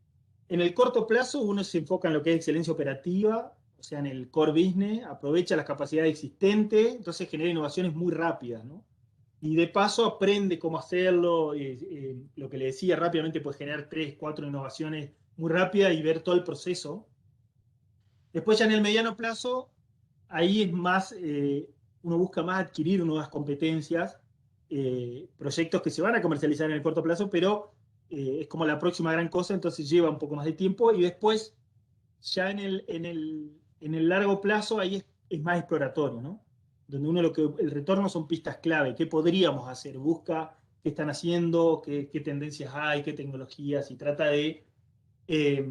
en el corto plazo uno se enfoca en lo que es excelencia operativa, o sea, en el core business, aprovecha las capacidades existentes, entonces genera innovaciones muy rápidas, ¿no? Y de paso aprende cómo hacerlo. Lo que le decía, rápidamente puedes generar 3, 4 innovaciones muy rápidas y ver todo el proceso. Después ya en el mediano plazo, ahí es más, uno busca más adquirir nuevas competencias, proyectos que se van a comercializar en el corto plazo, pero es como la próxima gran cosa, entonces lleva un poco más de tiempo. Y después, ya en el largo plazo, ahí es más exploratorio, ¿no? Donde el retorno son pistas clave, qué podríamos hacer, busca qué están haciendo, qué tendencias hay, qué tecnologías, y trata de eh,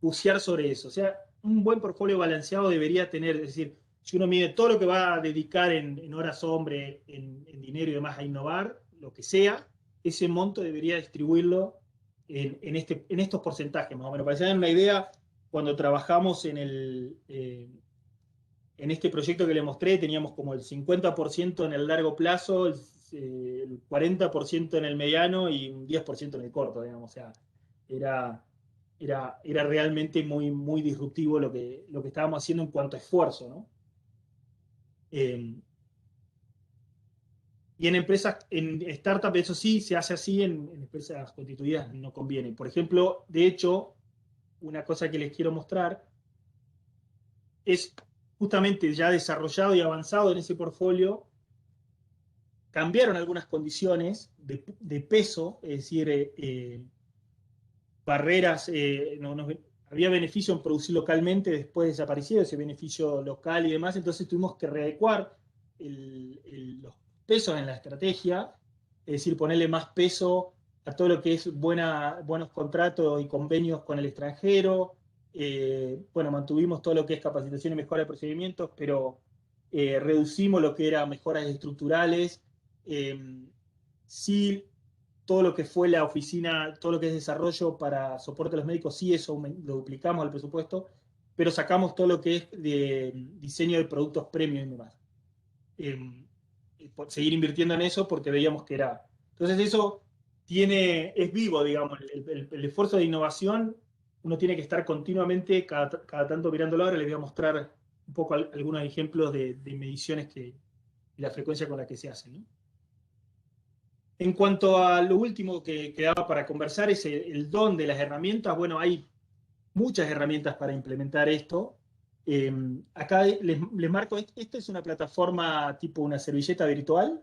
bucear sobre eso. O sea, un buen portfolio balanceado debería tener, es decir, si uno mide todo lo que va a dedicar en horas hombre, en dinero y demás a innovar, lo que sea, ese monto debería distribuirlo en estos porcentajes, más o menos. Para que se hagan una idea, cuando trabajamos en este proyecto que le mostré, teníamos como el 50% en el largo plazo, el 40% en el mediano y un 10% en el corto, digamos. O sea, era, era realmente muy, muy disruptivo lo que estábamos haciendo en cuanto a esfuerzo, ¿no? Eh, Y en empresas, en startups, eso sí, se hace así, en empresas constituidas no conviene. Por ejemplo, de hecho, una cosa que les quiero mostrar es justamente ya desarrollado y avanzado en ese portfolio, cambiaron algunas condiciones de peso, es decir, barreras, había beneficio en producir localmente, después desapareció ese beneficio local y demás, entonces tuvimos que readecuar los pesos en la estrategia, es decir, ponerle más peso a todo lo que es buenos contratos y convenios con el extranjero. Bueno, mantuvimos todo lo que es capacitación y mejora de procedimientos, pero reducimos lo que era mejoras estructurales. Sí, todo lo que fue la oficina, todo lo que es desarrollo para soporte a los médicos, sí, eso lo duplicamos al presupuesto, pero sacamos todo lo que es de diseño de productos premium y demás. Seguir invirtiendo en eso porque veíamos que era. Entonces eso es vivo, digamos, el esfuerzo de innovación, uno tiene que estar continuamente, cada tanto mirándolo. Ahora les voy a mostrar un poco algunos ejemplos de mediciones y la frecuencia con la que se hacen, ¿no? En cuanto a lo último que quedaba para conversar, es el don de las herramientas. Bueno, hay muchas herramientas para implementar esto. Acá les marco, esta es una plataforma tipo una servilleta virtual,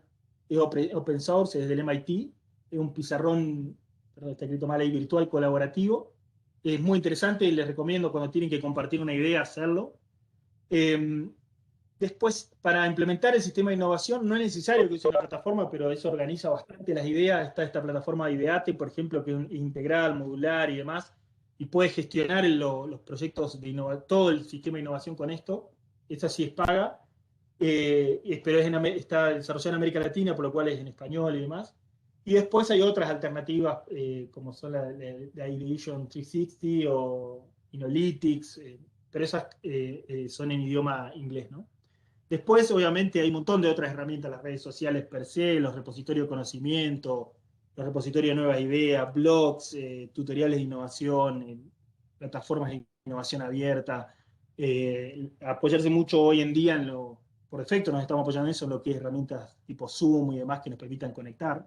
es open source, es del MIT, es un pizarrón, perdón, está escrito mal ahí, virtual colaborativo. Es muy interesante y les recomiendo cuando tienen que compartir una idea hacerlo. Después, para implementar el sistema de innovación, no es necesario que use una plataforma, pero eso organiza bastante las ideas. Está esta plataforma de Ideate, por ejemplo, que es integral, modular y demás, y puede gestionar los proyectos de todo el sistema de innovación con esto. Esta sí es paga, pero está desarrollada en América Latina, por lo cual es en español y demás. Y después hay otras alternativas, como son la Ideation 360 o Inalytics, pero esas son en idioma inglés, ¿no? Después, obviamente, hay un montón de otras herramientas, las redes sociales per se, los repositorios de conocimiento, los repositorios de nuevas ideas, blogs, tutoriales de innovación, plataformas de innovación abierta. Apoyarse mucho hoy en día por defecto nos estamos apoyando en eso, en lo que es herramientas tipo Zoom y demás que nos permitan conectar.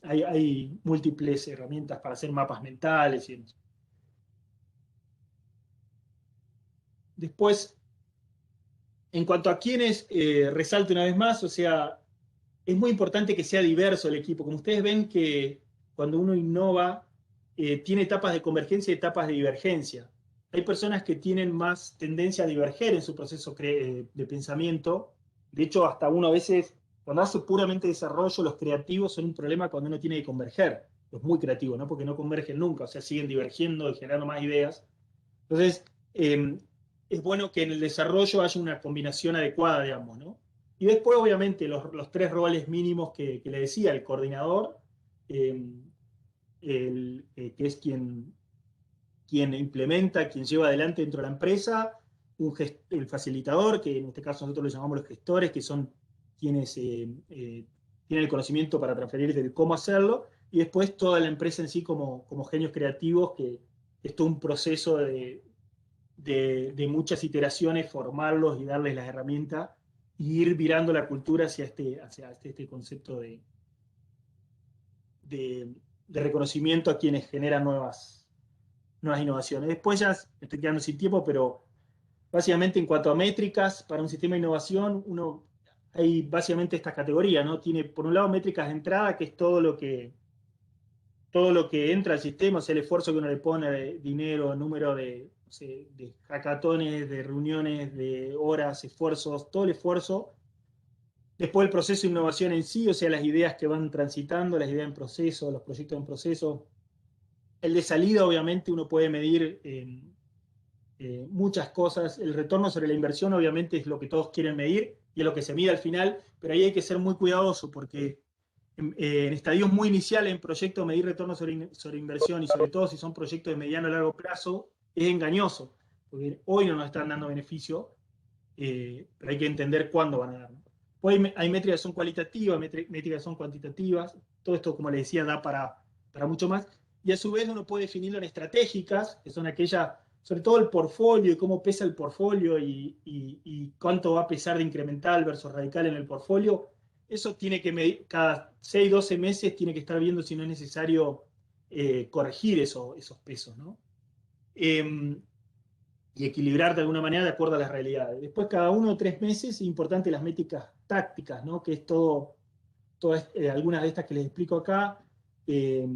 Hay múltiples herramientas para hacer mapas mentales. Después, en cuanto a quienes, resalto una vez más, o sea, es muy importante que sea diverso el equipo. Como ustedes ven que cuando uno innova, tiene etapas de convergencia y etapas de divergencia. Hay personas que tienen más tendencia a diverger en su proceso de pensamiento. De hecho, hasta uno a veces, cuando hace puramente desarrollo, los creativos son un problema cuando uno tiene que converger. Los muy creativos, ¿no? Porque no convergen nunca, o sea, siguen divergiendo y generando más ideas. Entonces, es bueno que en el desarrollo haya una combinación adecuada, digamos, ¿no? Y después, obviamente, los tres roles mínimos que le decía, el coordinador, eh, que es quien implementa, quien lleva adelante dentro de la empresa, el facilitador, que en este caso nosotros le llamamos los gestores, que son quienes tienen el conocimiento para transferir de cómo hacerlo, y después toda la empresa en sí como genios creativos, que es todo un proceso de muchas iteraciones, formarlos y darles las herramientas y ir virando la cultura hacia este concepto de reconocimiento a quienes generan nuevas innovaciones. Después ya me estoy quedando sin tiempo, pero básicamente en cuanto a métricas para un sistema de innovación, hay básicamente esta categoría, ¿no? Tiene por un lado métricas de entrada, que es todo lo que entra al sistema, o sea, el esfuerzo que uno le pone de dinero, número de hackatones, de reuniones, de horas, esfuerzos, todo el esfuerzo. Después el proceso de innovación en sí, o sea, las ideas que van transitando, las ideas en proceso, los proyectos en proceso. El de salida, obviamente, uno puede medir muchas cosas. El retorno sobre la inversión, obviamente, es lo que todos quieren medir y es lo que se mide al final, pero ahí hay que ser muy cuidadoso porque en estadios muy iniciales en proyectos medir retorno sobre inversión y sobre todo si son proyectos de mediano a largo plazo es engañoso, porque hoy no nos están dando beneficio, pero hay que entender cuándo van a dar. Pues hay métricas que son cualitativas, métricas que son cuantitativas, todo esto, como les decía, da para mucho más, y a su vez uno puede definirlo en estratégicas, que son aquellas, sobre todo el portfolio y cómo pesa el portfolio y cuánto va a pesar de incremental versus radical en el portfolio. eso tiene que medir, cada 6, 12 meses tiene que estar viendo si no es necesario corregir esos pesos, ¿no? Y equilibrar de alguna manera de acuerdo a las realidades. Después, cada 1 o 3 meses, es importante las métricas tácticas, ¿no? Que es todas algunas de estas que les explico acá, eh,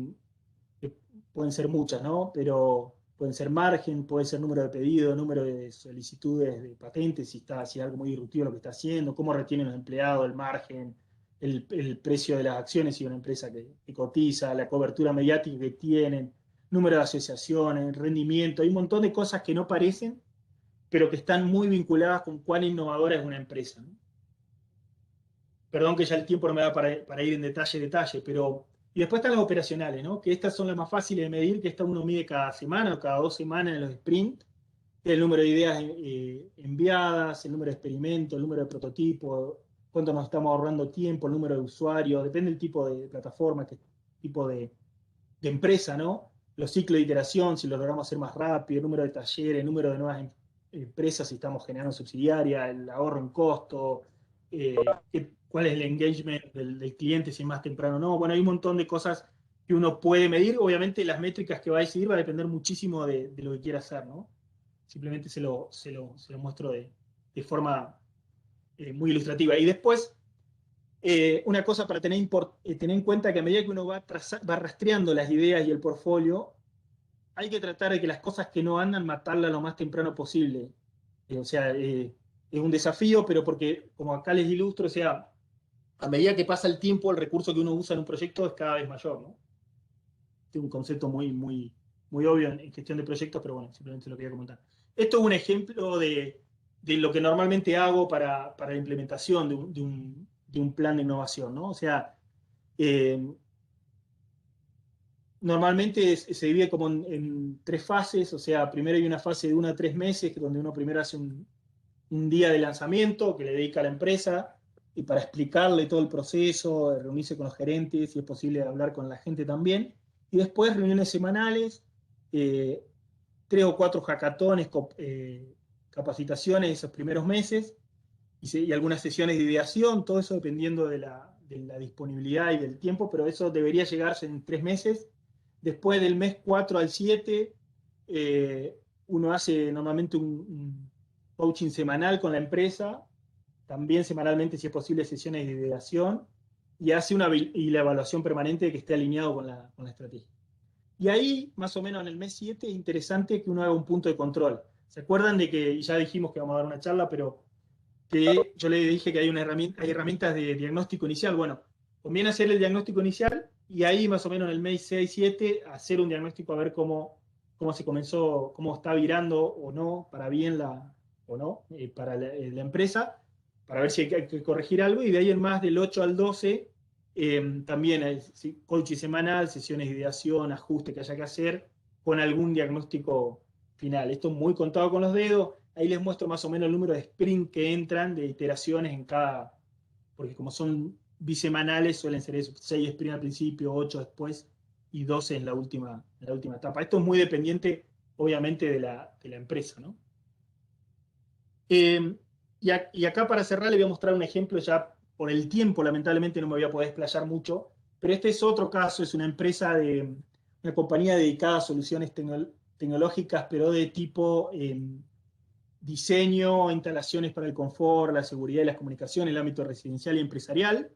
pueden ser muchas, ¿no? Pero pueden ser margen, puede ser número de pedidos, número de solicitudes de patentes, si es algo muy disruptivo lo que está haciendo, cómo retienen los empleados, el margen, el precio de las acciones si una empresa que cotiza, la cobertura mediática que tienen, número de asociaciones, rendimiento, hay un montón de cosas que no parecen, pero que están muy vinculadas con cuán innovadora es una empresa, ¿no? Perdón que ya el tiempo no me da para ir en detalle, pero... Y después están las operacionales, ¿no? Que estas son las más fáciles de medir, que esta uno mide cada semana o cada 2 semanas en los sprint, el número de ideas enviadas, el número de experimentos, el número de prototipos, cuánto nos estamos ahorrando tiempo, el número de usuarios, depende del tipo de plataforma, qué tipo de empresa, ¿no? Los ciclos de iteración, si lo logramos hacer más rápido, el número de talleres, el número de nuevas empresas, si estamos generando subsidiaria, el ahorro en costo, eh, cuál es el engagement del cliente, si es más temprano o no. Bueno, hay un montón de cosas que uno puede medir. Obviamente las métricas que va a decidir va a depender muchísimo de lo que quiera hacer, ¿no? Simplemente se lo muestro de forma muy ilustrativa. Y después, una cosa para tener en cuenta, que a medida que uno va rastreando las ideas y el portfolio, hay que tratar de que las cosas que no andan, matarlas lo más temprano posible. O sea, es un desafío, pero porque, como acá les ilustro, o sea, a medida que pasa el tiempo, el recurso que uno usa en un proyecto es cada vez mayor, ¿no? Este es un concepto muy obvio en gestión de proyectos, pero bueno, simplemente lo quería comentar. Esto es un ejemplo de lo que normalmente hago para la implementación de un plan de innovación, ¿no? O sea, normalmente se divide como en 3 fases, o sea, primero hay una fase de 1 a 3 meses, donde uno primero hace un día de lanzamiento que le dedica a la empresa y para explicarle todo el proceso, reunirse con los gerentes, si es posible hablar con la gente también. Y después reuniones semanales, 3 o 4 hackatones, capacitaciones esos primeros meses y algunas sesiones de ideación, todo eso dependiendo de la disponibilidad y del tiempo, pero eso debería llegarse en 3 meses. Después del mes 4 al 7, uno hace normalmente un coaching semanal con la empresa, también semanalmente, si es posible, sesiones de ideación, y hace la evaluación permanente que esté alineado con la estrategia. Y ahí, más o menos en el mes 7, es interesante que uno haga un punto de control. ¿Se acuerdan de que, y ya dijimos que vamos a dar una charla, pero que yo le dije que hay herramientas de diagnóstico inicial? Bueno, conviene hacer el diagnóstico inicial y ahí más o menos en el mes 6, 7, hacer un diagnóstico a ver cómo se comenzó, cómo está virando o no, para bien o no, para la empresa, para ver si hay que corregir algo, y de ahí en más del 8 al 12, también hay coaching semanal, sesiones de ideación, ajuste que haya que hacer, con algún diagnóstico final. Esto muy contado con los dedos. Ahí les muestro más o menos el número de sprint que entran, de iteraciones en cada, porque como son bisemanales, suelen ser eso, 6 sprint al principio, 8 después y 12 en la última etapa. Esto es muy dependiente, obviamente, de la empresa, ¿no? Y acá, para cerrar, le voy a mostrar un ejemplo. Ya por el tiempo, lamentablemente, no me voy a poder explayar mucho, pero este es otro caso. Es una empresa una compañía dedicada a soluciones tecnológicas, pero de tipo diseño, instalaciones para el confort, la seguridad y las comunicaciones en el ámbito residencial y empresarial.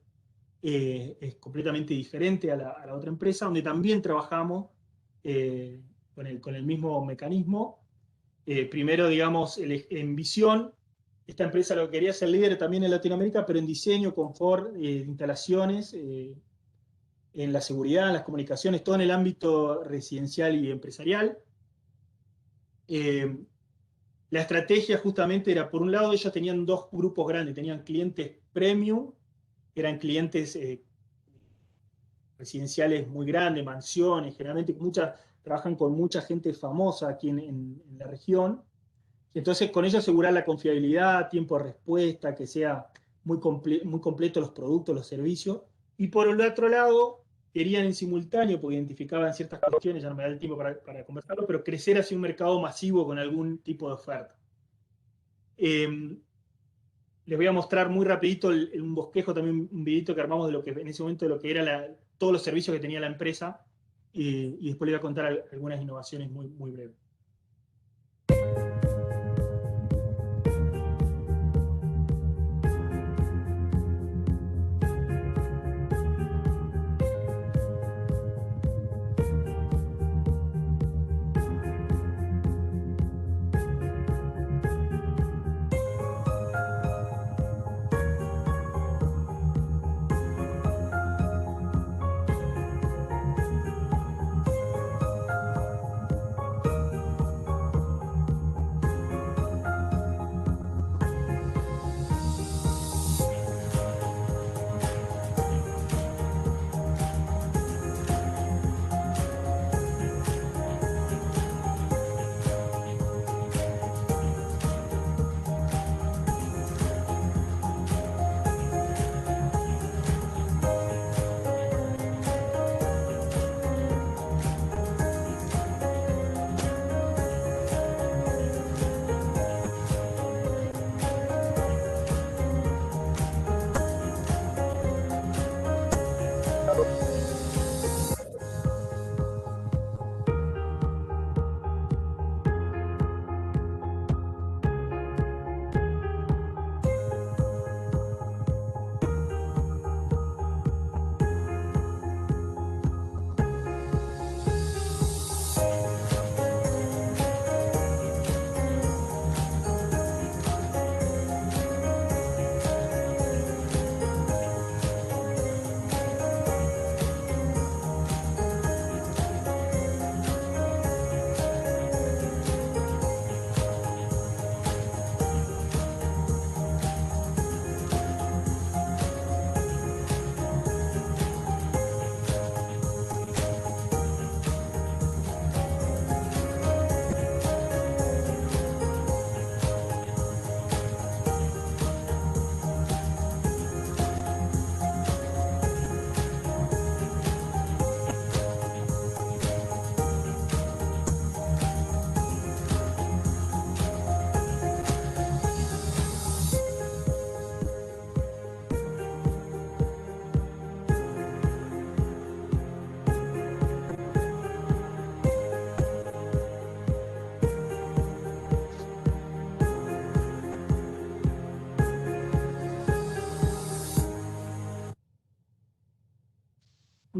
Es completamente diferente a la otra empresa, donde también trabajamos con el mismo mecanismo. Primero, digamos, en visión, esta empresa lo que quería ser líder también en Latinoamérica, pero en diseño, confort, instalaciones, en la seguridad, en las comunicaciones, todo en el ámbito residencial y empresarial. La estrategia justamente era, por un lado, ellos tenían 2 grupos grandes, tenían clientes premium, eran clientes residenciales muy grandes, mansiones, generalmente trabajan con mucha gente famosa aquí en la región. Entonces, con ello asegurar la confiabilidad, tiempo de respuesta, que sea muy completo los productos, los servicios. Y por el otro lado, querían en simultáneo, porque identificaban ciertas cuestiones, ya no me da el tiempo para conversarlo, pero crecer hacia un mercado masivo con algún tipo de oferta. les voy a mostrar muy rapidito un bosquejo, también un videito que armamos de lo que en ese momento de lo que era todos los servicios que tenía la empresa, y después les voy a contar algunas innovaciones muy, muy breves.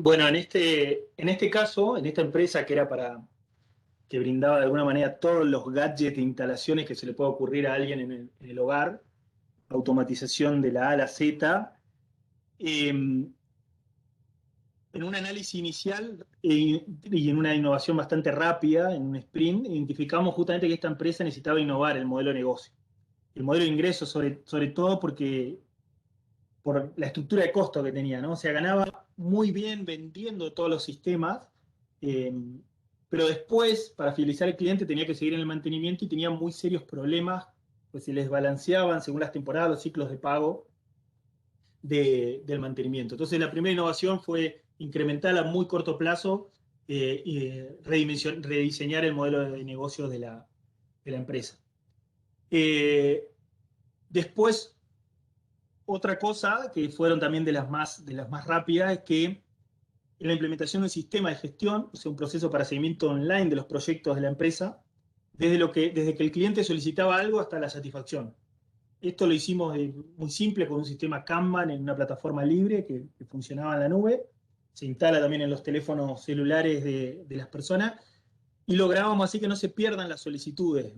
Bueno, en este caso, en esta empresa que era que brindaba de alguna manera todos los gadgets e instalaciones que se le puede ocurrir a alguien en el hogar, automatización de la A a la Z, en un análisis inicial y en una innovación bastante rápida, en un sprint, identificamos justamente que esta empresa necesitaba innovar el modelo de negocio. El modelo de ingresos, sobre todo por la estructura de costo que tenía, ¿no? O sea, ganaba muy bien vendiendo todos los sistemas, eh, pero después, para fidelizar al cliente, tenía que seguir en el mantenimiento y tenía muy serios problemas, pues se les balanceaban según las temporadas los ciclos de pago del mantenimiento. Entonces, la primera innovación fue incrementar a muy corto plazo y rediseñar el modelo de negocio de la empresa. Después, otra cosa que fueron también de las más rápidas es que en la implementación de un sistema de gestión, o sea, un proceso para seguimiento online de los proyectos de la empresa, desde que el cliente solicitaba algo hasta la satisfacción. Esto lo hicimos muy simple con un sistema Kanban en una plataforma libre que funcionaba en la nube. Se instala también en los teléfonos celulares de las personas y lográbamos así que no se pierdan las solicitudes,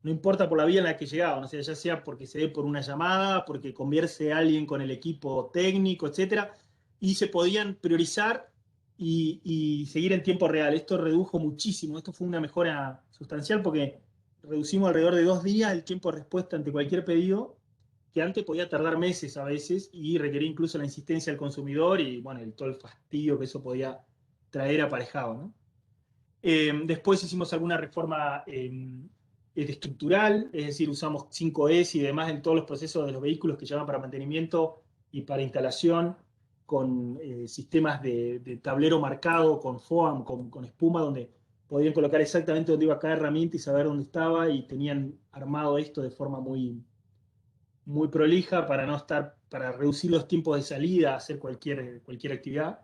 no importa por la vía en la que llegaban, o sea, ya sea porque se dé por una llamada, porque converse alguien con el equipo técnico, etcétera, y se podían priorizar y seguir en tiempo real. Esto redujo muchísimo, esto fue una mejora sustancial porque reducimos alrededor de 2 días el tiempo de respuesta ante cualquier pedido, que antes podía tardar meses a veces y requería incluso la insistencia del consumidor y bueno, todo el fastidio que eso podía traer aparejado, ¿no? Después hicimos alguna reforma estructural, es decir, usamos 5S y demás en todos los procesos de los vehículos que llevan para mantenimiento y para instalación, con sistemas de tablero marcado, con foam, con espuma, donde podían colocar exactamente dónde iba cada herramienta y saber dónde estaba, y tenían armado esto de forma muy, muy prolija para reducir los tiempos de salida, hacer cualquier actividad.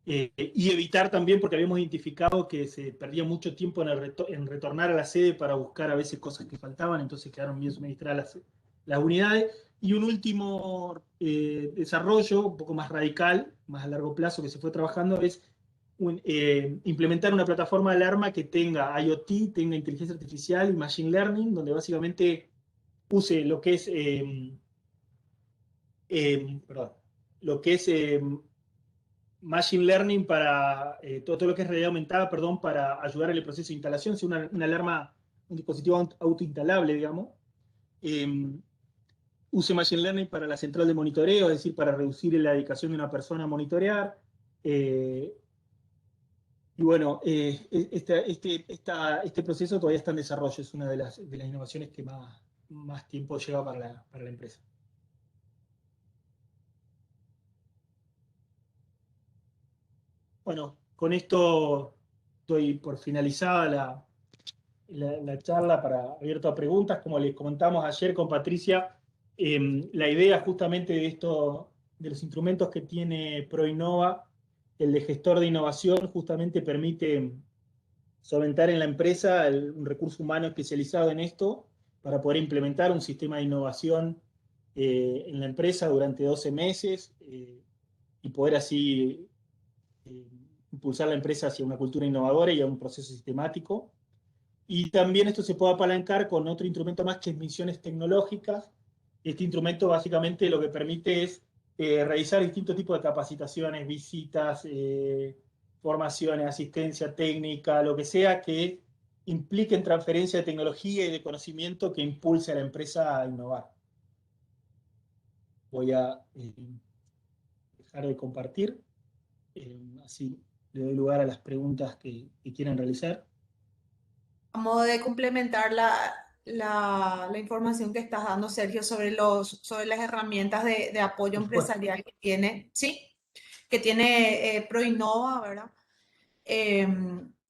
Y evitar también, porque habíamos identificado que se perdía mucho tiempo en retornar a la sede para buscar a veces cosas que faltaban, entonces quedaron bien suministradas las unidades. Y un último desarrollo, un poco más radical, más a largo plazo, que se fue trabajando, es implementar una plataforma de alarma que tenga IoT, tenga inteligencia artificial y machine learning, donde básicamente use lo que es, perdón, lo que es machine learning para todo lo que es realidad aumentada, perdón, para ayudar en el proceso de instalación, si una alarma, un dispositivo autoinstalable, digamos, use machine learning para la central de monitoreo, es decir, para reducir la dedicación de una persona a monitorear. Y bueno, este proceso todavía está en desarrollo, es una de las innovaciones que más tiempo lleva para la empresa. Bueno, con esto doy por finalizada la charla abierto a preguntas. Como les comentamos ayer con Patricia, la idea justamente de los instrumentos que tiene ProInnova, el de gestor de innovación, justamente permite solventar en la empresa un recurso humano especializado en esto para poder implementar un sistema de innovación en la empresa durante 12 meses y poder así eh, impulsar la empresa hacia una cultura innovadora y a un proceso sistemático. Y también esto se puede apalancar con otro instrumento más que es misiones tecnológicas. Este instrumento básicamente lo que permite es realizar distintos tipos de capacitaciones, visitas, formaciones, asistencia técnica, lo que sea que impliquen transferencia de tecnología y de conocimiento que impulse a la empresa a innovar. Voy a dejar de compartir, así le doy lugar a las preguntas que quieran realizar. A modo de complementar la información que estás dando, Sergio, sobre las herramientas de apoyo empresarial que tiene, ¿sí? Que tiene ProInnova, ¿verdad?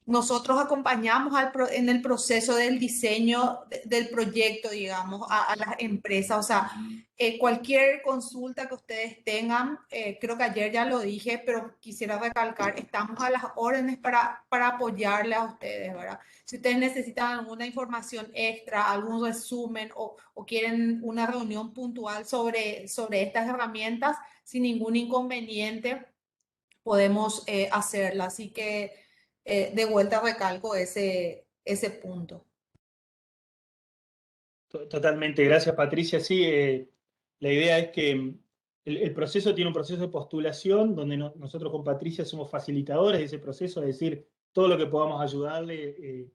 Nosotros acompañamos en el proceso del diseño del proyecto, digamos, a las empresas. O sea, cualquier consulta que ustedes tengan, creo que ayer ya lo dije, pero quisiera recalcar, estamos a las órdenes para apoyarle a ustedes, ¿verdad? Si ustedes necesitan alguna información extra, algún resumen o quieren una reunión puntual sobre estas herramientas, sin ningún inconveniente, podemos hacerla. Así que de vuelta recalco ese punto. Totalmente, gracias Patricia. Sí, la idea es que el proceso tiene un proceso de postulación donde nosotros con Patricia somos facilitadores de ese proceso, es decir, todo lo que podamos ayudarle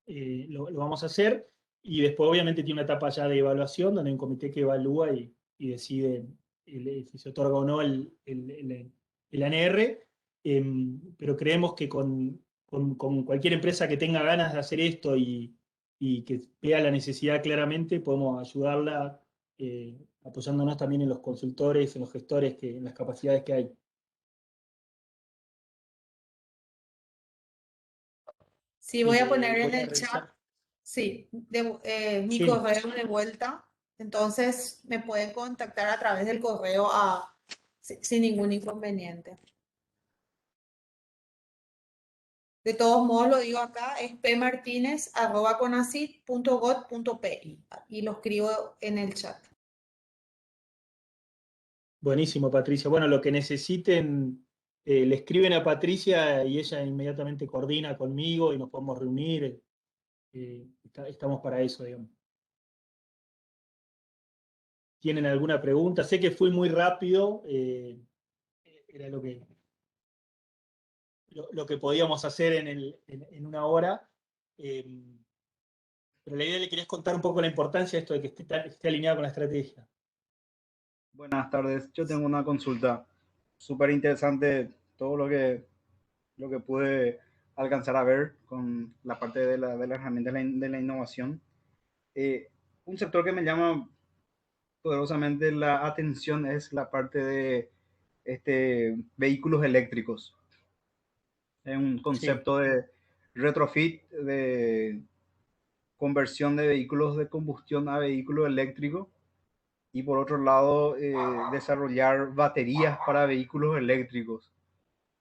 lo vamos a hacer. Y después obviamente tiene una etapa ya de evaluación donde hay un comité que evalúa y decide si se otorga o no el ANR. Pero creemos que con cualquier empresa que tenga ganas de hacer esto y que vea la necesidad claramente, podemos ayudarla apoyándonos también en los consultores, en los gestores, en las capacidades que hay. Sí, voy a poner en Voy a el revisar. chat, sí, mi Sí. correo de vuelta. Entonces me pueden contactar a través del correo sin ningún inconveniente. De todos modos, lo digo acá, es pmartinez@conacit.gov.pi y lo escribo en el chat. Buenísimo, Patricia. Bueno, lo que necesiten, le escriben a Patricia y ella inmediatamente coordina conmigo y nos podemos reunir. Estamos para eso, digamos. ¿Tienen alguna pregunta? Sé que fui muy rápido, era lo que podíamos hacer en una hora. Pero la idea le querías contar un poco la importancia de esto de que esté alineado con la estrategia. Buenas tardes, yo tengo una consulta súper interesante, todo lo que pude alcanzar a ver con la parte de la herramienta de la innovación. Un sector que me llama poderosamente la atención es la parte de vehículos eléctricos. Es un Sí. concepto de retrofit, de conversión de vehículos de combustión a vehículos eléctricos. y por otro lado desarrollar baterías para vehículos eléctricos.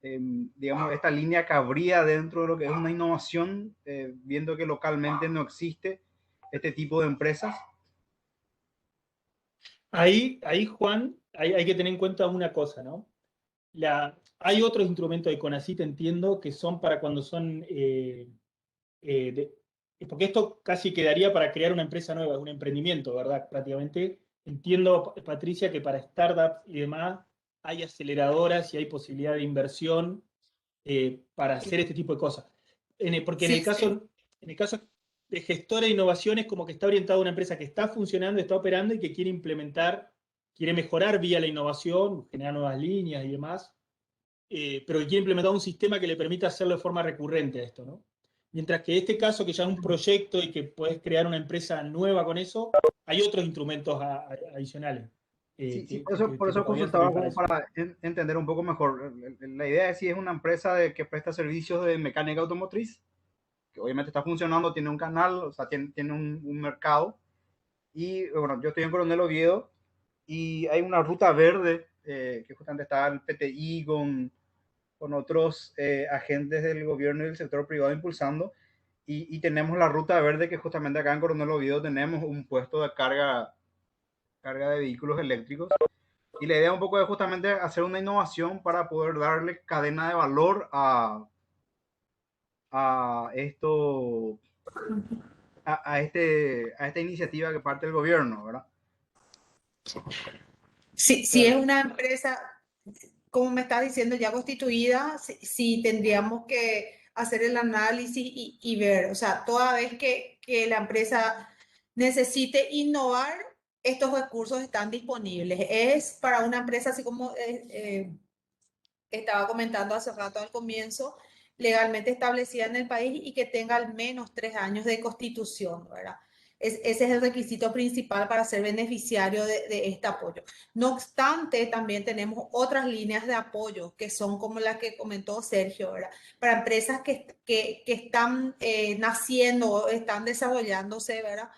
Digamos, esta línea cabría dentro de lo que es una innovación, viendo que localmente no existe este tipo de empresas. Ahí Juan, hay que tener en cuenta una cosa, ¿no? Hay otros instrumentos de CONACYT, entiendo, que son para cuando son... porque esto casi quedaría para crear una empresa nueva, un emprendimiento, ¿verdad? Prácticamente. Entiendo, Patricia, que para startups y demás hay aceleradoras y hay posibilidad de inversión para hacer este tipo de cosas. Porque Sí, sí. en el caso de gestora de innovación es como que está orientado a una empresa que está funcionando, está operando y que quiere implementar, quiere mejorar vía la innovación, generar nuevas líneas y demás, pero que quiere implementar un sistema que le permita hacerlo de forma recurrente a esto, ¿no? Mientras que este caso, que ya es un proyecto y que puedes crear una empresa nueva con eso, hay otros instrumentos adicionales Sí, sí, por que te eso podrían consultaba servir para como eso. para entender un poco mejor. La idea es si es una empresa que presta servicios de mecánica automotriz, que obviamente está funcionando, tiene un canal, o sea, tiene un mercado. Y bueno, yo estoy en Coronel Oviedo y hay una ruta verde, que justamente está el PTI con otros agentes del gobierno y del sector privado impulsando. Y tenemos la ruta verde, que justamente acá en Coronel Oviedo tenemos un puesto de carga de vehículos eléctricos. Y la idea un poco es justamente hacer una innovación para poder darle cadena de valor a esto, a esta iniciativa que parte del gobierno, ¿verdad? Si es Claro. una empresa, como me estás diciendo, ya constituida, sí tendríamos que hacer el análisis y ver, o sea, toda vez que la empresa necesite innovar, estos recursos están disponibles. Es para una empresa, así como estaba comentando hace rato al comienzo, legalmente establecida en el país y que tenga al menos 3 años de constitución, ¿verdad? Ese es el requisito principal para ser beneficiario de este apoyo. No obstante, también tenemos otras líneas de apoyo que son como las que comentó Sergio, ¿verdad? Para empresas que están naciendo o están desarrollándose, ¿verdad?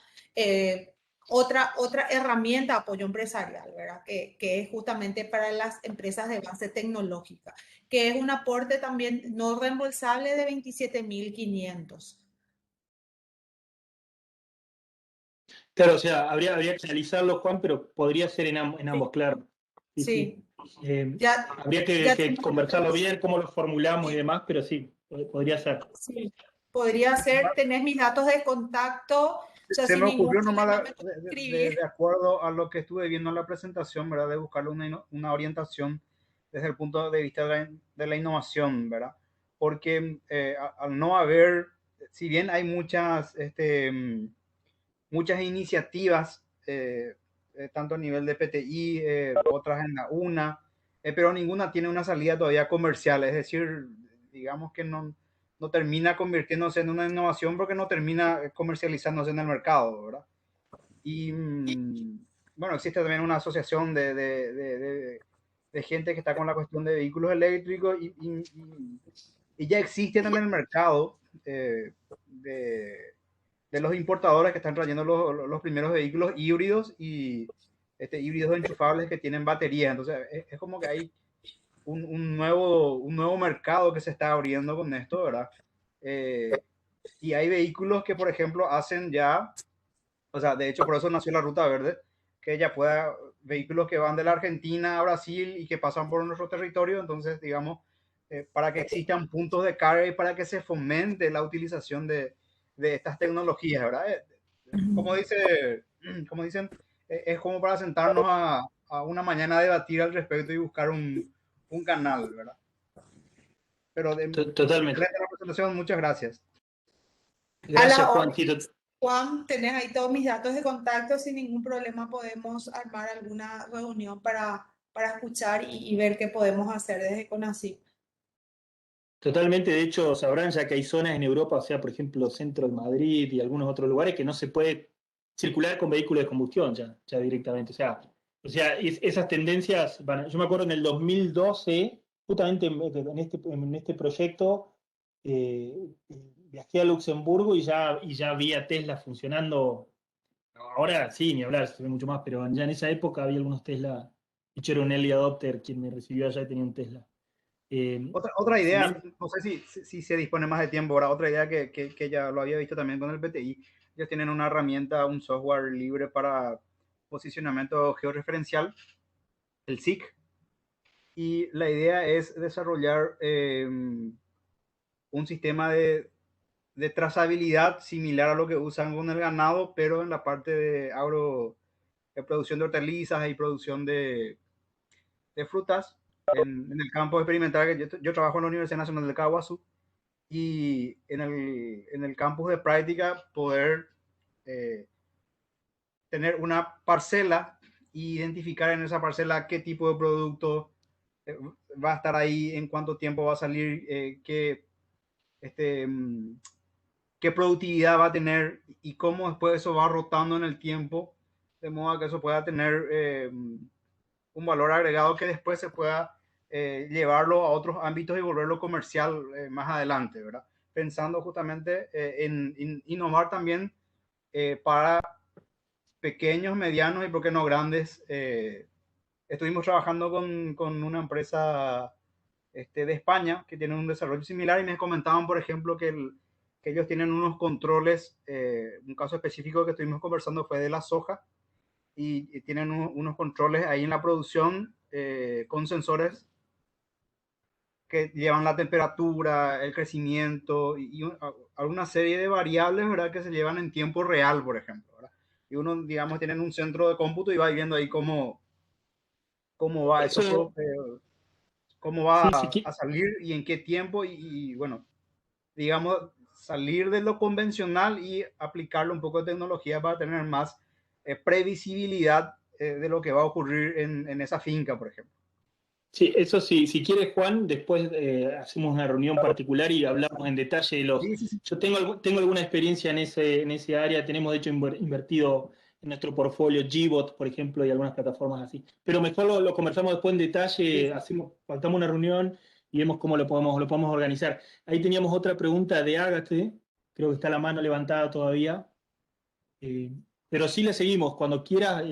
Otra herramienta de apoyo empresarial, ¿verdad? Que es justamente para las empresas de base tecnológica, que es un aporte también no reembolsable de 27.500. Claro, o sea, habría que analizarlo, Juan, pero podría ser en ambos, claro. Sí, sí. Sí, Eh, ya, habría ya que conversarlo tenemos, bien, cómo lo formulamos y sí, demás, pero sí, podría ser. sí. Podría ser, tenés mis datos de contacto, o sea, Se sin me ningún ocurrió problema nomás, me puedes escribir. de acuerdo a lo que estuve viendo en la presentación, ¿verdad? De buscarle una orientación desde el punto de vista de la innovación, ¿verdad? Porque al no haber, si bien hay muchas iniciativas, tanto a nivel de PTI, otras en la UNA, pero ninguna tiene una salida todavía comercial, es decir, digamos que no termina convirtiéndose en una innovación porque no termina comercializándose en el mercado, ¿verdad? Y bueno, existe también una asociación de gente que está con la cuestión de vehículos eléctricos y ya existen en el mercado de los importadores que están trayendo los primeros vehículos híbridos y híbridos enchufables que tienen baterías. Entonces es como que hay un nuevo mercado que se está abriendo con esto, ¿verdad? Y hay vehículos que, por ejemplo, hacen ya, o sea, de hecho por eso nació la Ruta Verde, que ya pueda, vehículos que van de la Argentina a Brasil y que pasan por nuestro territorio, entonces, digamos, para que existan puntos de carga y para que se fomente la utilización de estas tecnologías, ¿verdad? Como, dice, como dicen, es como para sentarnos a una mañana a debatir al respecto y buscar un canal, ¿verdad? Pero Totalmente. excelente la presentación, muchas gracias. A Gracias, la Juan. hora, Sí, Juan, tenés ahí todos mis datos de contacto, sin ningún problema podemos armar alguna reunión para escuchar y ver qué podemos hacer desde CONACYT. totalmente. De hecho, sabrán ya que hay zonas en Europa, o sea, por ejemplo, centro de Madrid y algunos otros lugares, que no se puede circular con vehículos de combustión ya directamente. O sea, esas tendencias yo me acuerdo en el 2012, justamente en este proyecto, viajé a Luxemburgo y ya vi a Tesla funcionando Ahora sí, ni hablar, se ve mucho más, pero ya en esa época había algunos Tesla. De hecho, era un early adopter, quien me recibió allá tenía un Tesla. Otra idea, Excelente. no sé si se dispone más de tiempo ahora, otra idea que ya lo había visto también con el PTI, ellos tienen una herramienta, un software libre para posicionamiento georreferencial, el SIG, y la idea es desarrollar un sistema de trazabilidad similar a lo que usan con el ganado, pero en la parte de producción de hortalizas y producción de frutas en el campo experimental. Que yo trabajo en la Universidad Nacional de Kawasu y en el campus de práctica poder eh, tener una parcela e identificar en esa parcela qué tipo de producto va a estar ahí, en cuánto tiempo va a salir, este, qué productividad va a tener y cómo después eso va rotando en el tiempo, de modo que eso pueda tener un valor agregado que después se pueda llevarlo a otros ámbitos y volverlo comercial más adelante, ¿verdad? Pensando justamente en innovar también para pequeños, medianos y, por qué no, grandes. Estuvimos trabajando con una empresa de España que tiene un desarrollo similar y me comentaban, por ejemplo, que ellos tienen unos controles, un caso específico que estuvimos conversando fue de la soja, y tienen unos controles ahí en la producción con sensores que llevan la temperatura, el crecimiento y alguna serie de variables, ¿verdad? Que se llevan en tiempo real, por ejemplo, ¿verdad? Y uno, digamos, tienen un centro de cómputo y va viendo ahí cómo va eso, Eso, cómo va sí, sí, a salir y en qué tiempo y bueno, digamos, salir de lo convencional y aplicarle un poco de tecnología para tener más previsibilidad de lo que va a ocurrir en esa finca, por ejemplo. sí, eso sí, si quieres, Juan, después hacemos una reunión particular y hablamos en detalle de los... Sí, sí, sí. Yo tengo alguna experiencia en ese área, tenemos de hecho invertido en nuestro portfolio Gbot, por ejemplo, y algunas plataformas así. Pero mejor lo conversamos después en Sí, detalle, sí. faltamos una reunión y vemos cómo lo podemos organizar. Ahí teníamos otra pregunta de Ágate, creo que está la mano levantada todavía, eh, pero sí le seguimos, cuando quiera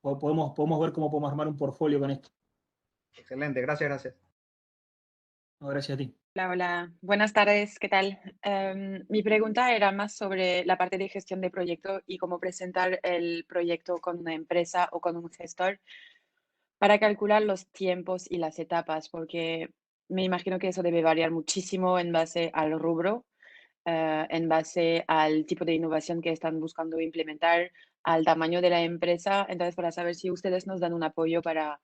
podemos ver cómo podemos armar un portfolio con esto. Excelente, gracias, gracias. No, gracias a ti. Hola, hola. Buenas tardes, ¿qué tal? Mi pregunta era más sobre la parte de gestión de proyecto y cómo presentar el proyecto con una empresa o con un gestor para calcular los tiempos y las etapas, porque me imagino que eso debe variar muchísimo en base al rubro, en base al tipo de innovación que están buscando implementar, al tamaño de la empresa. Entonces, para saber si ustedes nos dan un apoyo para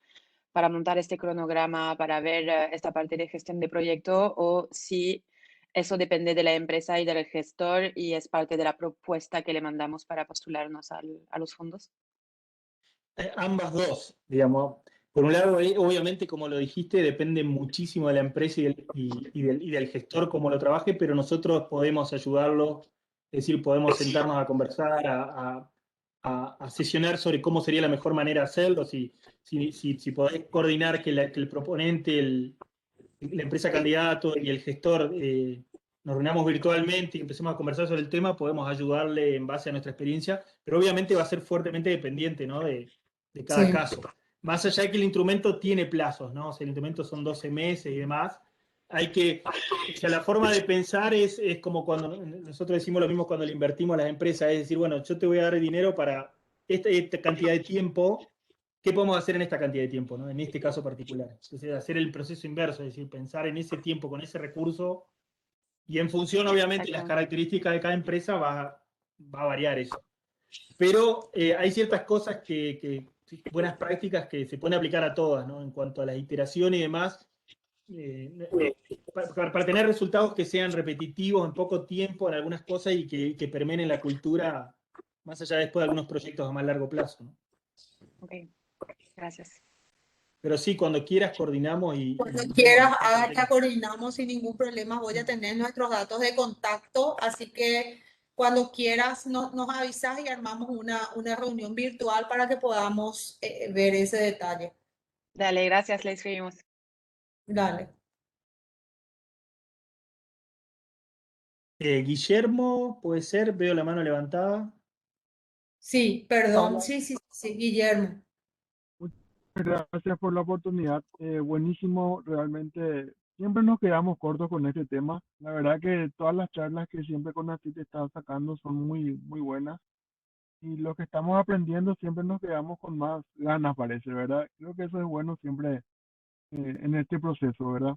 montar este cronograma, para ver esta parte de gestión de proyecto, o si eso depende de la empresa y del gestor y es parte de la propuesta que le mandamos para postularnos a los fondos. Ambas dos, digamos. Por un lado, obviamente, como lo dijiste, depende muchísimo de la empresa y del gestor cómo lo trabaje, pero nosotros podemos ayudarlo, es decir, podemos sentarnos a conversar, a sesionar sobre cómo sería la mejor manera de hacerlo, si podés coordinar que el proponente, la empresa candidato y el gestor nos reunamos virtualmente y empecemos a conversar sobre el tema, podemos ayudarle en base a nuestra experiencia, pero obviamente va a ser fuertemente dependiente, ¿no? de cada Sí. caso. Más allá de que el instrumento tiene plazos, ¿no? O sea, el instrumento son 12 meses y demás, o sea, la forma de pensar es como cuando nosotros decimos lo mismo cuando le invertimos a las empresas, es decir, bueno, yo te voy a dar dinero para esta cantidad de tiempo. ¿Qué podemos hacer en esta cantidad de tiempo, ¿no? En este caso particular? Entonces, hacer el proceso inverso, es decir, pensar en ese tiempo con ese recurso y en función, obviamente, de las Exacto. características de cada empresa va a variar eso. Pero hay ciertas cosas buenas prácticas que se pueden aplicar a todas, ¿no? En cuanto a las iteraciones y demás, para tener resultados que sean repetitivos en poco tiempo en algunas cosas y que permeen en la cultura, más allá después de algunos proyectos a más largo plazo, ¿no? Ok, gracias. Pero sí, cuando quieras coordinamos Cuando y vemos quieras, después el acá tema. coordinamos sin ningún problema. Voy a tener nuestros datos de contacto, así que cuando quieras nos avisas y armamos una reunión virtual para que podamos ver ese detalle. Dale, gracias, le escribimos. Dale. Guillermo, puede ser, veo la mano levantada. Sí, perdón, Hola, sí, Guillermo. muchas gracias por la oportunidad. Buenísimo, realmente siempre nos quedamos cortos con este tema. La verdad que todas las charlas que siempre con ti te estás sacando son muy, muy buenas y lo que estamos aprendiendo siempre nos quedamos con más ganas, parece, ¿verdad? Creo que eso es bueno siempre en este proceso, ¿verdad?